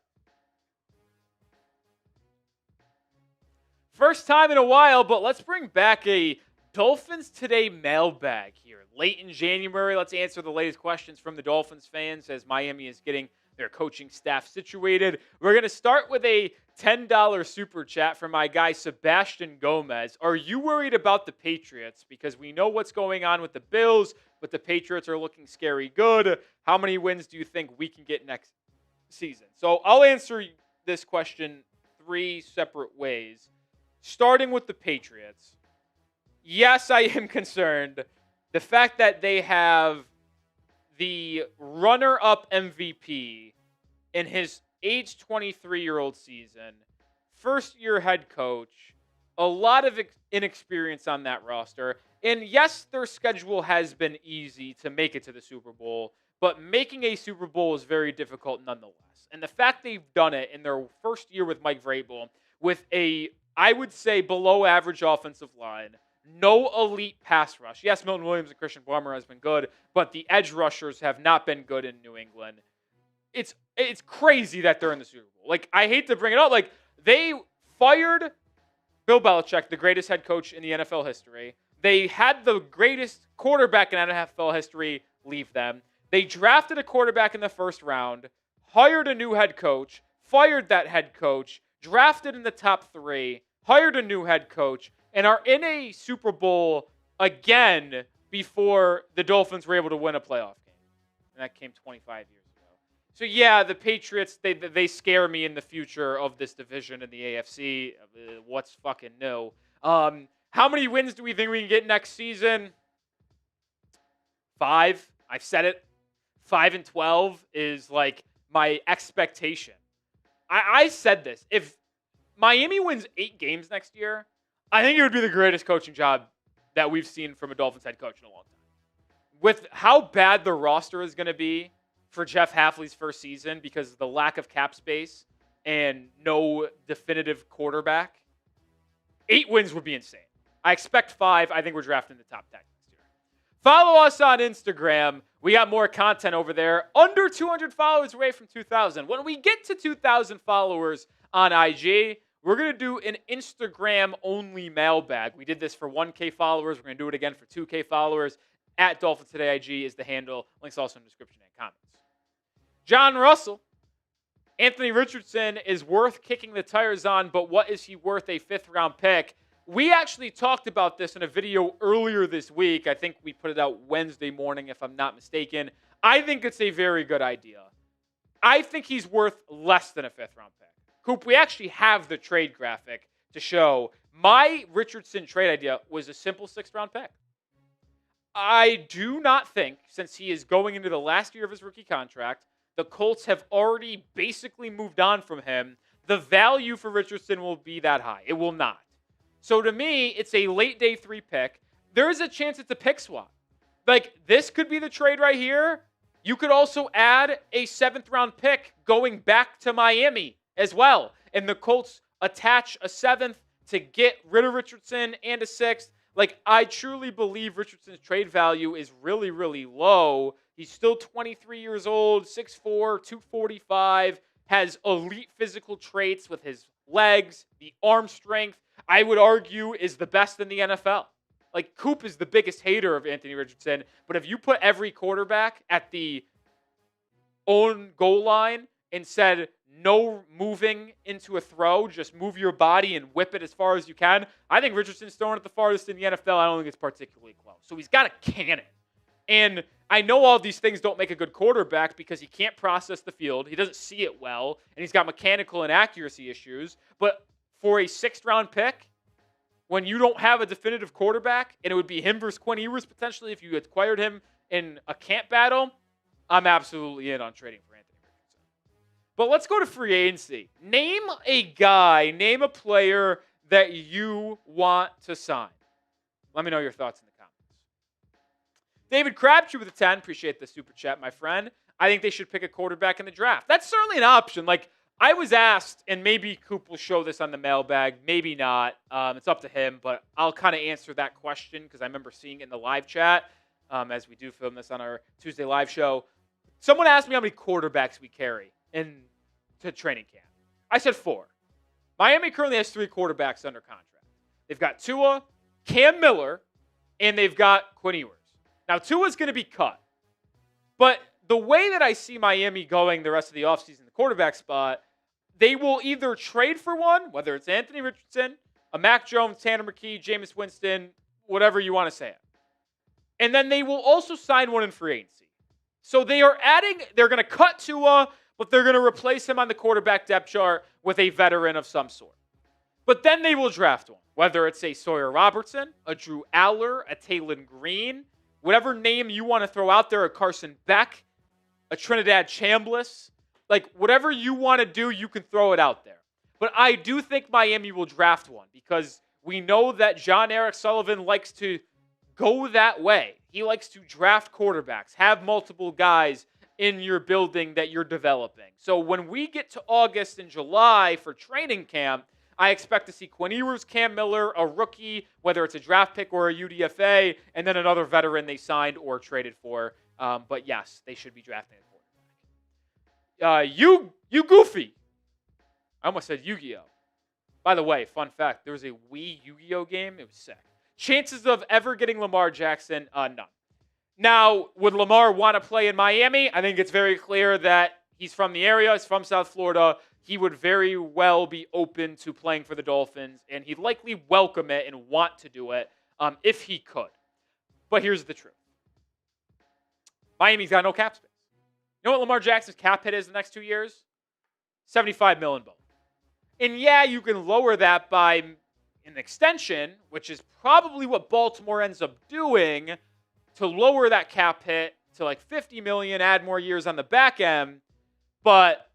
First time in a while, but let's bring back a Dolphins Today mailbag here. Late in January, let's answer the latest questions from the Dolphins fans as Miami is getting their coaching staff situated. We're going to start with a $10 super chat from my guy Sebastian Gomez. Are you worried about the Patriots? Because we know what's going on with the Bills, but the Patriots are looking scary good. How many wins do you think we can get next season? So I'll answer this question 3 separate ways. Starting with the Patriots. Yes, I am concerned. The fact that they have the runner-up MVP in his age 23-year-old season, first-year head coach, a lot of inexperience on that roster. And yes, their schedule has been easy to make it to the Super Bowl, but making a Super Bowl is very difficult nonetheless. And the fact they've done it in their first year with Mike Vrabel with a, I would say, below-average offensive line, no elite pass rush. Yes, Milton Williams and Christian Barmore has been good, but the edge rushers have not been good in New England. It's crazy that they're in the Super Bowl. I hate to bring it up. They fired Bill Belichick, the greatest head coach in the NFL history. They had the greatest quarterback in NFL history leave them. They drafted a quarterback in the first round, hired a new head coach, fired that head coach, drafted in the top 3, hired a new head coach, and are in a Super Bowl again before the Dolphins were able to win a playoff game. And that came 25 years ago. So, yeah, the Patriots, they scare me in the future of this division in the AFC. What's fucking new? How many wins do we think we can get next season? 5. I've said it. 5-12 is, my expectation. I said this. If Miami wins 8 games next year, I think it would be the greatest coaching job that we've seen from a Dolphins head coach in a long time. With how bad the roster is going to be for Jeff Hafley's first season because of the lack of cap space and no definitive quarterback, 8 wins would be insane. I expect 5. I think we're drafting the top 10 next year. Follow us on Instagram. We got more content over there. Under 200 followers away from 2,000. When we get to 2,000 followers on IG, we're going to do an Instagram-only mailbag. We did this for 1K followers. We're going to do it again for 2K followers. At Dolphins Today IG is the handle. Links also in the description and comments. John Russell. Anthony Richardson is worth kicking the tires on, but what is he worth a 5th-round pick? We actually talked about this in a video earlier this week. I think we put it out Wednesday morning, if I'm not mistaken. I think it's a very good idea. I think he's worth less than a 5th-round pick. Coop, we actually have the trade graphic to show my Richardson trade idea was a simple 6th-round pick. I do not think, since he is going into the last year of his rookie contract, the Colts have already basically moved on from him. The value for Richardson will be that high. It will not. So to me, it's a late day 3 pick. There is a chance it's a pick swap. This could be the trade right here. You could also add a 7th-round pick going back to Miami as well. And the Colts attach a 7th to get rid of Richardson and a 6th. I truly believe Richardson's trade value is really, really low. He's still 23 years old, 6'4", 245, has elite physical traits with his legs, the arm strength, I would argue is the best in the NFL. Like, Coop is the biggest hater of Anthony Richardson, but if you put every quarterback at the own goal line and said no moving into a throw, just move your body and whip it as far as you can, I think Richardson's throwing it the farthest in the NFL. I don't think it's particularly close. So he's got a cannon. And I know all these things don't make a good quarterback because he can't process the field. He doesn't see it well, and he's got mechanical and accuracy issues. But for a 6th-round pick, when you don't have a definitive quarterback, and it would be him versus Quinn Ewers potentially if you acquired him in a camp battle, I'm absolutely in on trading for Anthony Richardson. But let's go to free agency. Name a player that you want to sign. Let me know your thoughts in the comments. David Crabtree with a 10. Appreciate the super chat, my friend. I think they should pick a quarterback in the draft. That's certainly an option. Like, I was asked, and maybe Coop will show this on the mailbag, maybe not. It's up to him, but I'll kind of answer that question because I remember seeing it in the live chat as we do film this on our Tuesday live show. Someone asked me how many quarterbacks we carry into training camp. I said 4. Miami currently has 3 quarterbacks under contract. They've got Tua, Cam Miller, and they've got Quinn Ewers. Now, Tua's going to be cut. But the way that I see Miami going the rest of the offseason, the quarterback spot, they will either trade for one, whether it's Anthony Richardson, a Mac Jones, Tanner McKee, Jameis Winston, whatever you want to say it. And then they will also sign one in free agency. So they're going to cut Tua, but they're going to replace him on the quarterback depth chart with a veteran of some sort. But then they will draft one, whether it's a Sawyer Robertson, a Drew Aller, a Taylon Green, whatever name you want to throw out there, a Carson Beck, a Trinidad Chambliss. Like, whatever you want to do, you can throw it out there. But I do think Miami will draft one because we know that Jon-Eric Sullivan likes to go that way. He likes to draft quarterbacks, have multiple guys in your building that you're developing. So when we get to August and July for training camp, I expect to see Quinn Ewers, Cam Miller, a rookie, whether it's a draft pick or a UDFA, and then another veteran they signed or traded for. But yes, they should be drafting a quarterback. You goofy. I almost said Yu-Gi-Oh! By the way, fun fact, there was a Wii Yu-Gi-Oh! Game. It was sick. Chances of ever getting Lamar Jackson, none. Now, would Lamar want to play in Miami? I think it's very clear that he's from the area. He's from South Florida. He would very well be open to playing for the Dolphins, and he'd likely welcome it and want to do it if he could. But here's the truth. Miami's got no cap space. You know what Lamar Jackson's cap hit is the next 2 years? $75 million both. And yeah, you can lower that by an extension, which is probably what Baltimore ends up doing to lower that cap hit to like $50 million, add more years on the back end. But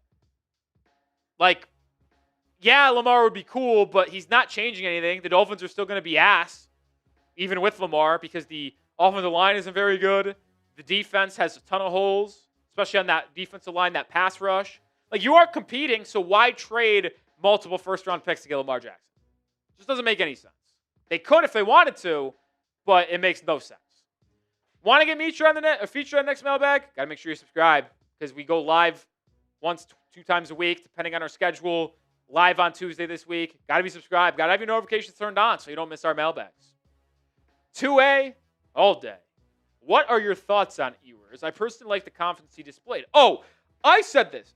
like, yeah, Lamar would be cool, but he's not changing anything. The Dolphins are still going to be ass, even with Lamar, because the offensive line isn't very good. The defense has a ton of holes, especially on that defensive line, that pass rush. Like, you aren't competing, so why trade multiple first-round picks to get Lamar Jackson? It just doesn't make any sense. They could if they wanted to, but it makes no sense. Want to get me featured on the next mailbag? Got to make sure you subscribe because we go live once, 2 times a week, depending on our schedule. Live on Tuesday this week. Got to be subscribed. Got to have your notifications turned on so you don't miss our mailbags. 2A, all day. What are your thoughts on Ewers? I personally like the confidence he displayed. Oh, I said this.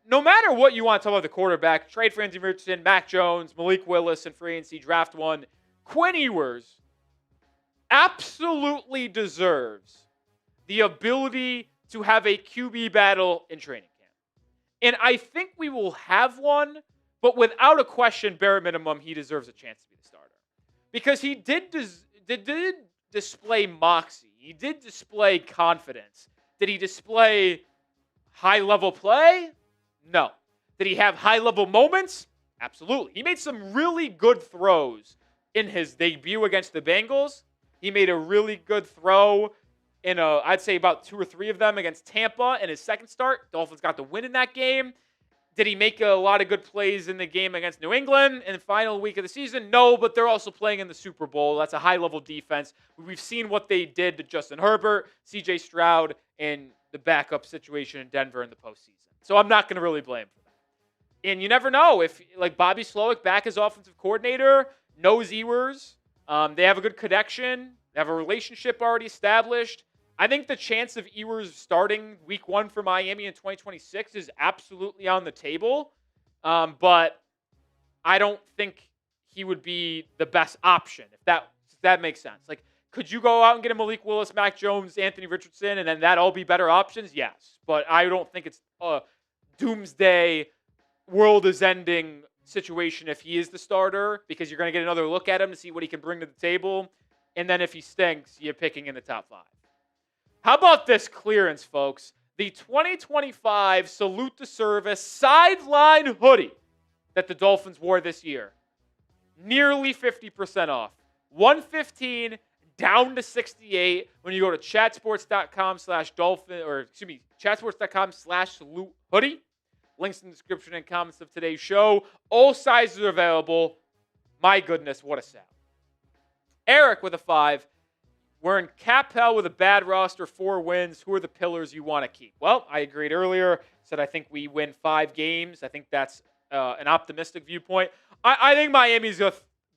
No matter what you want to talk about the quarterback, trade for Anthony Richardson, Mac Jones, Malik Willis, and free agency draft one, Quinn Ewers absolutely deserves the ability to have a QB battle in training camp. And I think we will have one, but without a question, bare minimum, he deserves a chance to be the starter. Because he did display moxie. He did display confidence. Did he display high-level play? No. Did he have high-level moments? Absolutely. He made some really good throws in his debut against the Bengals. He made a really good throw in I'd say about 2 or 3 of them against Tampa in his second start. Dolphins got the win in that game. Did he make a lot of good plays in the game against New England in the final week of the season? No, but they're also playing in the Super Bowl. That's a high-level defense. We've seen what they did to Justin Herbert, C.J. Stroud, and the backup situation in Denver in the postseason. So I'm not going to really blame for that. And you never know if, like, Bobby Slowick back as offensive coordinator, knows Ewers, They have a good connection. They have a relationship already established. I think the chance of Ewers starting week 1 for Miami in 2026 is absolutely on the table. But I don't think he would be the best option, if that makes sense. Like, could you go out and get a Malik Willis, Mac Jones, Anthony Richardson, and then that all be better options? Yes. But I don't think it's a doomsday, world is ending situation if he is the starter, because you're going to get another look at him to see what he can bring to the table. And then if he stinks, you're picking in the top 5. How about this clearance, folks? The 2025 Salute to Service sideline hoodie that the Dolphins wore this year. Nearly 50% off. $115 down to $68 when you go to chatsports.com/dolphin, or excuse me, chatsports.com/salute hoodie. Links in the description and comments of today's show. All sizes are available. My goodness, what a sale. Eric with a 5. We're in cap hell with a bad roster, 4 wins. Who are the pillars you want to keep? Well, I agreed earlier. Said I think we win 5 games. I think that's an optimistic viewpoint. I think Miami's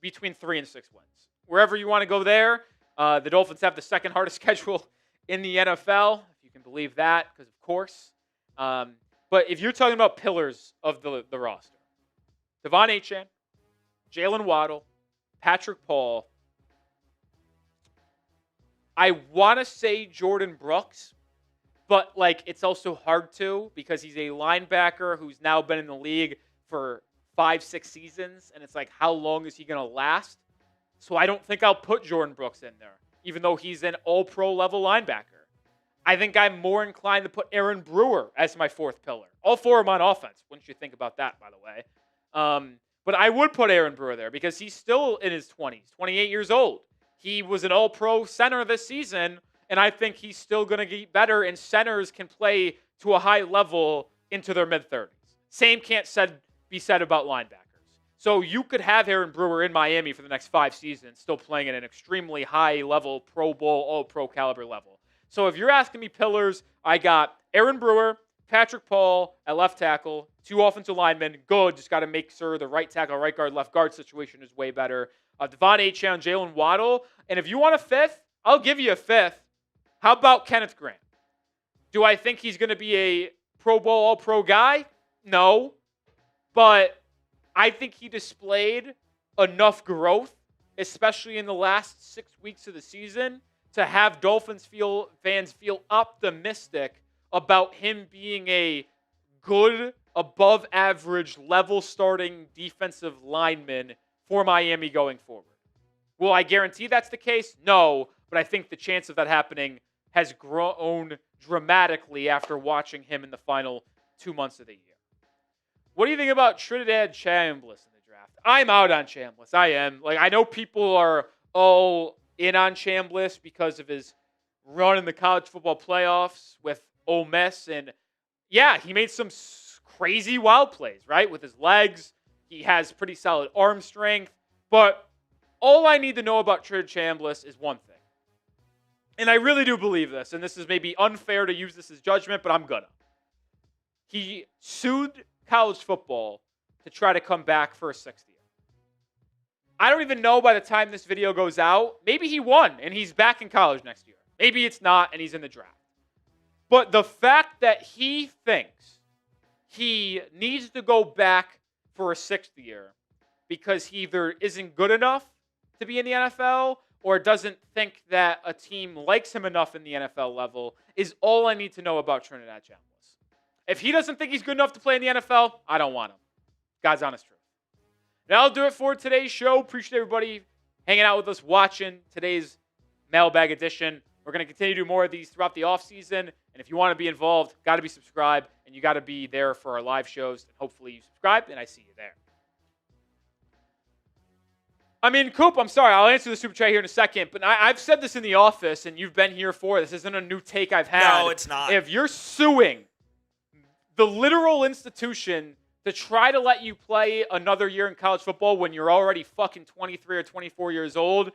between 3 and 6 wins. Wherever you want to go there. The Dolphins have the second hardest schedule in the NFL, if you can believe that, because of course. But if you're talking about pillars of the roster, Devon Achane, Jalen Waddle, Patrick Paul, I want to say Jordan Brooks, but it's also hard to, because he's a linebacker who's now been in the league for 5-6 seasons, and it's like, how long is he going to last? So I don't think I'll put Jordan Brooks in there, even though he's an all-pro level linebacker. I think I'm more inclined to put Aaron Brewer as my 4th pillar. All 4 of them on offense, wouldn't you think about that, by the way. But I would put Aaron Brewer there because he's still in his 20s, 28 years old. He was an all-pro center this season, and I think he's still going to get better, and centers can play to a high level into their mid-30s. Same can't be said about linebackers. So you could have Aaron Brewer in Miami for the next 5 seasons, still playing at an extremely high-level Pro Bowl, all-pro caliber level. So if you're asking me pillars, I got Aaron Brewer, Patrick Paul at left tackle, 2 offensive linemen, good. Just got to make sure the right tackle, right guard, left guard situation is way better. Devon Achane, Jalen Waddle. And if you want a 5th, I'll give you a 5th. How about Kenneth Grant? Do I think he's going to be a Pro Bowl, all-pro guy? No. But I think he displayed enough growth, especially in the last 6 weeks of the season, to have Dolphins fans feel optimistic about him being a good, above-average, level-starting defensive lineman for Miami going forward. Will I guarantee that's the case? No, but I think the chance of that happening has grown dramatically after watching him in the final 2 months of the year. What do you think about Trinidad Chambliss in the draft? I'm out on Chambliss. I am. I know people are all in on Chambliss because of his run in the college football playoffs with Ole Miss. And yeah, he made some crazy wild plays, right? With his legs. He has pretty solid arm strength. But all I need to know about Trinidad Chambliss is one thing. And I really do believe this, and this is maybe unfair to use this as judgment, but I'm gonna. He sued college football to try to come back for a 6th year. I don't even know by the time this video goes out. Maybe he won and he's back in college next year. Maybe it's not and he's in the draft. But the fact that he thinks he needs to go back for a 6th year because he either isn't good enough to be in the NFL or doesn't think that a team likes him enough in the NFL level is all I need to know about Trinidad Chambliss. If he doesn't think he's good enough to play in the NFL, I don't want him. God's honest truth. Now I'll do it for today's show. Appreciate everybody hanging out with us, watching today's mailbag edition. We're going to continue to do more of these throughout the offseason. And if you want to be involved, got to be subscribed, and you got to be there for our live shows. And hopefully you subscribe, and I see you there. I mean, Coop, I'm sorry. I'll answer the super chat here in a second. But I've said this in the office, and you've been here for this. Isn't a new take I've had. No, it's not. If you're suing the literal institution to try to let you play another year in college football when you're already fucking 23 or 24 years old,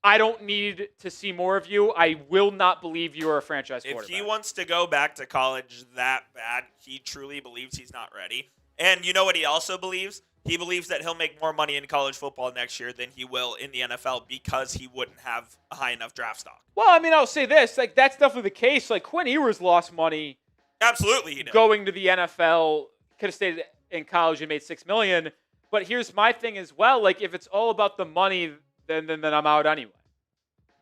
I don't need to see more of you. I will not believe you are a franchise quarterback. If he wants to go back to college that bad, he truly believes he's not ready. And you know what he also believes? He believes that he'll make more money in college football next year than he will in the NFL because he wouldn't have a high enough draft stock. Well, I mean, I'll say this. Like, that's definitely the case. Like, Quinn Ewers lost money Absolutely, he did. going to the NFL. Could have stayed in college and made $6 million. But here's my thing as well. Like, if it's all about the money, then I'm out anyway.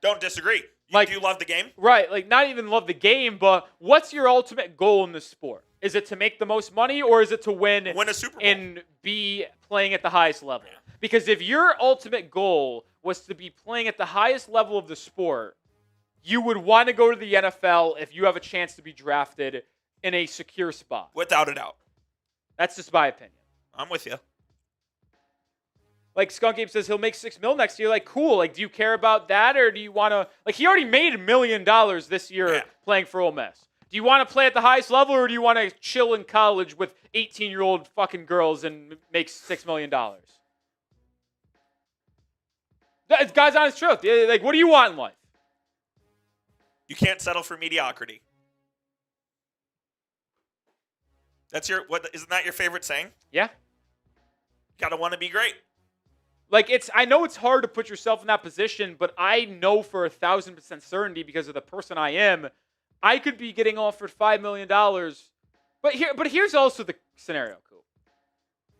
Don't disagree. Like, do you love the game? Right. Like, not even love the game, but what's your ultimate goal in this sport? Is it to make the most money, or is it to win a Super Bowl and be playing at the highest level? Because if your ultimate goal was to be playing at the highest level of the sport, you would want to go to the NFL if you have a chance to be drafted in a secure spot. Without a doubt. That's just my opinion. I'm with you. Like, Skunk Ape says he'll make $6 million next year. Like, cool. Like, do you care about that, or do you want to? Like, he already made $1 million this year playing for Ole Miss. Do you want to play at the highest level, or do you want to chill in college with 18-year-old fucking girls and make $6 million? It's God's honest truth. Like, what do you want in life? You can't settle for mediocrity. Isn't that your favorite saying? Yeah. You gotta want to be great. Like, I know it's hard to put yourself in that position, but I know for 1,000% certainty, because of the person I am, I could be getting offered $5 million. But here's also the scenario, Coop.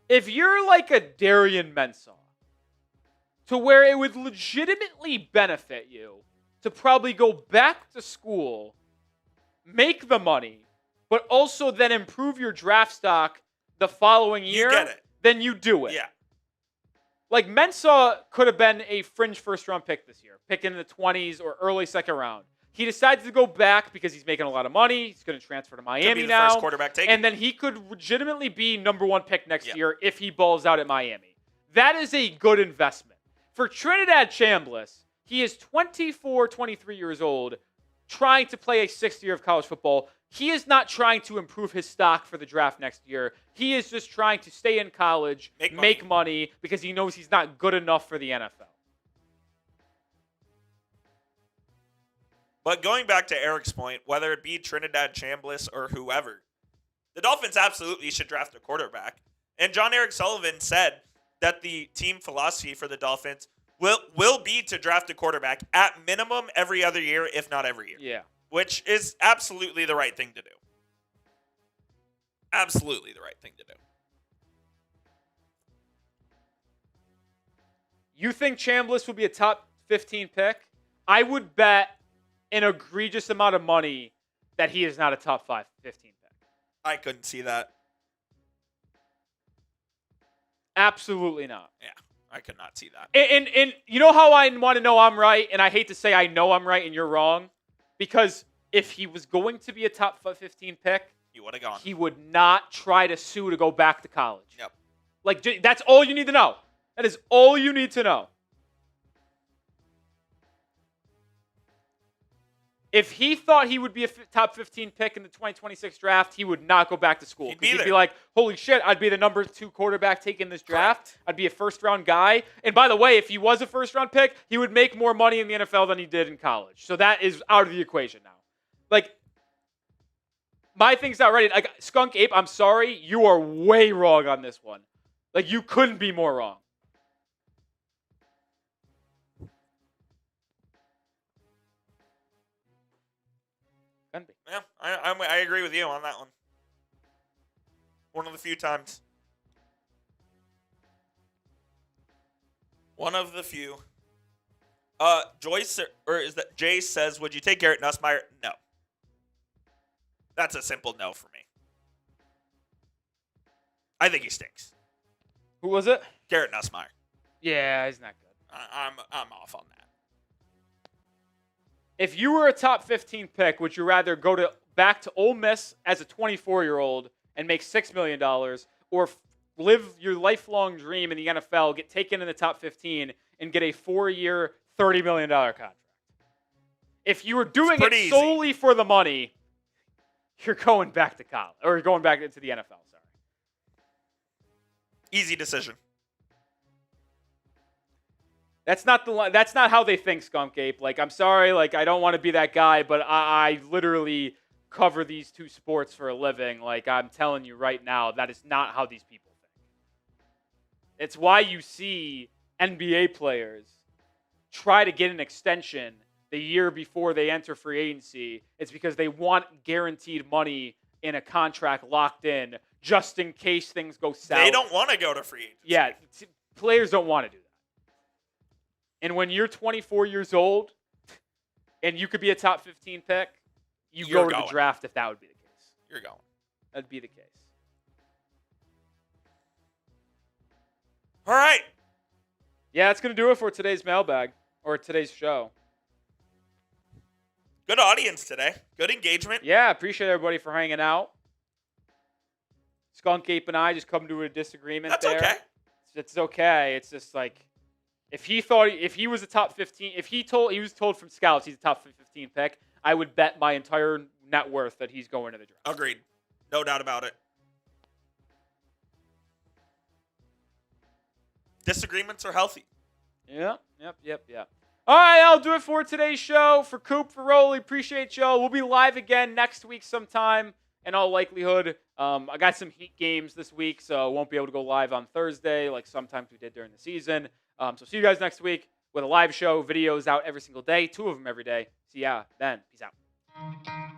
If you're like a Darian Mensah, to where it would legitimately benefit you to probably go back to school, make the money, but also then improve your draft stock the following year, You get it. then you do it. Yeah. Like, Mensah could have been a fringe first-round pick this year, pick in the 20s or early second round. He decided to go back because he's making a lot of money. He's going to transfer to Miami Could be the now. first quarterback taken. And then he could legitimately be number one pick next year if he balls out at Miami. That is a good investment. For Trinidad Chambliss, he is 24, 23 years old, trying to play a sixth year of college football. He is not trying to improve his stock for the draft next year. He is just trying to stay in college, make money, because he knows he's not good enough for the NFL. But going back to Eric's point, whether it be Trinidad Chambliss or whoever, the Dolphins absolutely should draft a quarterback. And Jon-Eric Sullivan said that the team philosophy for the Dolphins will be to draft a quarterback at minimum every other year, if not every year. Yeah. Which is absolutely the right thing to do. Absolutely the right thing to do. You think Chambliss will be a top 15 pick? I would bet an egregious amount of money that he is not a top 15 pick. I couldn't see that. Absolutely not. Yeah, I could not see that. And you know how I want to know I'm right, and I hate to say I know I'm right and you're wrong? Because if he was going to be a top 15 pick, he would have gone. He would not try to sue to go back to college. Yep. Like, that's all you need to know. That is all you need to know. If he thought he would be a top 15 pick in the 2026 draft, he would not go back to school. He'd be like, holy shit, I'd be the number 2 quarterback taking this draft. Correct. I'd be a first-round guy. And by the way, if he was a first-round pick, he would make more money in the NFL than he did in college. So that is out of the equation now. Like, my thing's not ready. Like, Skunk Ape, I'm sorry. You are way wrong on this one. Like, you couldn't be more wrong. Yeah, I agree with you on that one. One of the few times. One of the few. Joyce, or is that Jay says, would you take Garrett Nussmeier? No. That's a simple no for me. I think he stinks. Who was it? Garrett Nussmeier. Yeah, he's not good. I'm off on that. If you were a top 15 pick, would you rather go back to Ole Miss as a 24-year-old and make $6 million, or live your lifelong dream in the NFL, get taken in the top 15, and get a 4-year, $30 million contract? If you were doing it solely for the money, you're going back to college, or you're going back into the NFL. Sorry. Easy decision. That's not how they think, Skunk Ape. Like, I'm sorry, like, I don't want to be that guy, but I literally cover these two sports for a living. Like, I'm telling you right now, that is not how these people think. It's why you see NBA players try to get an extension the year before they enter free agency. It's because they want guaranteed money in a contract locked in just in case things go south. They don't want to go to free agency. Yeah, players don't want to do that. And when you're 24 years old and you could be a top 15 pick, you go to the draft if that would be the case. You're going. That'd be the case. All right. Yeah, that's going to do it for today's mailbag or today's show. Good audience today. Good engagement. Yeah, appreciate everybody for hanging out. Skunk Ape and I just come to a disagreement That's there. okay. It's okay. It's just like if he was a top 15, if he was told from scouts he's a top 15 pick, I would bet my entire net worth that he's going to the draft. Agreed. No doubt about it. Disagreements are healthy. Yep. All right, I'll do it for today's show. For Coop, for Rolly, appreciate y'all. We'll be live again next week sometime, in all likelihood. I got some Heat games this week, so I won't be able to go live on Thursday like sometimes we did during the season. So see you guys next week with a live show. Videos out every single day, 2 of them every day. See ya then. Peace out.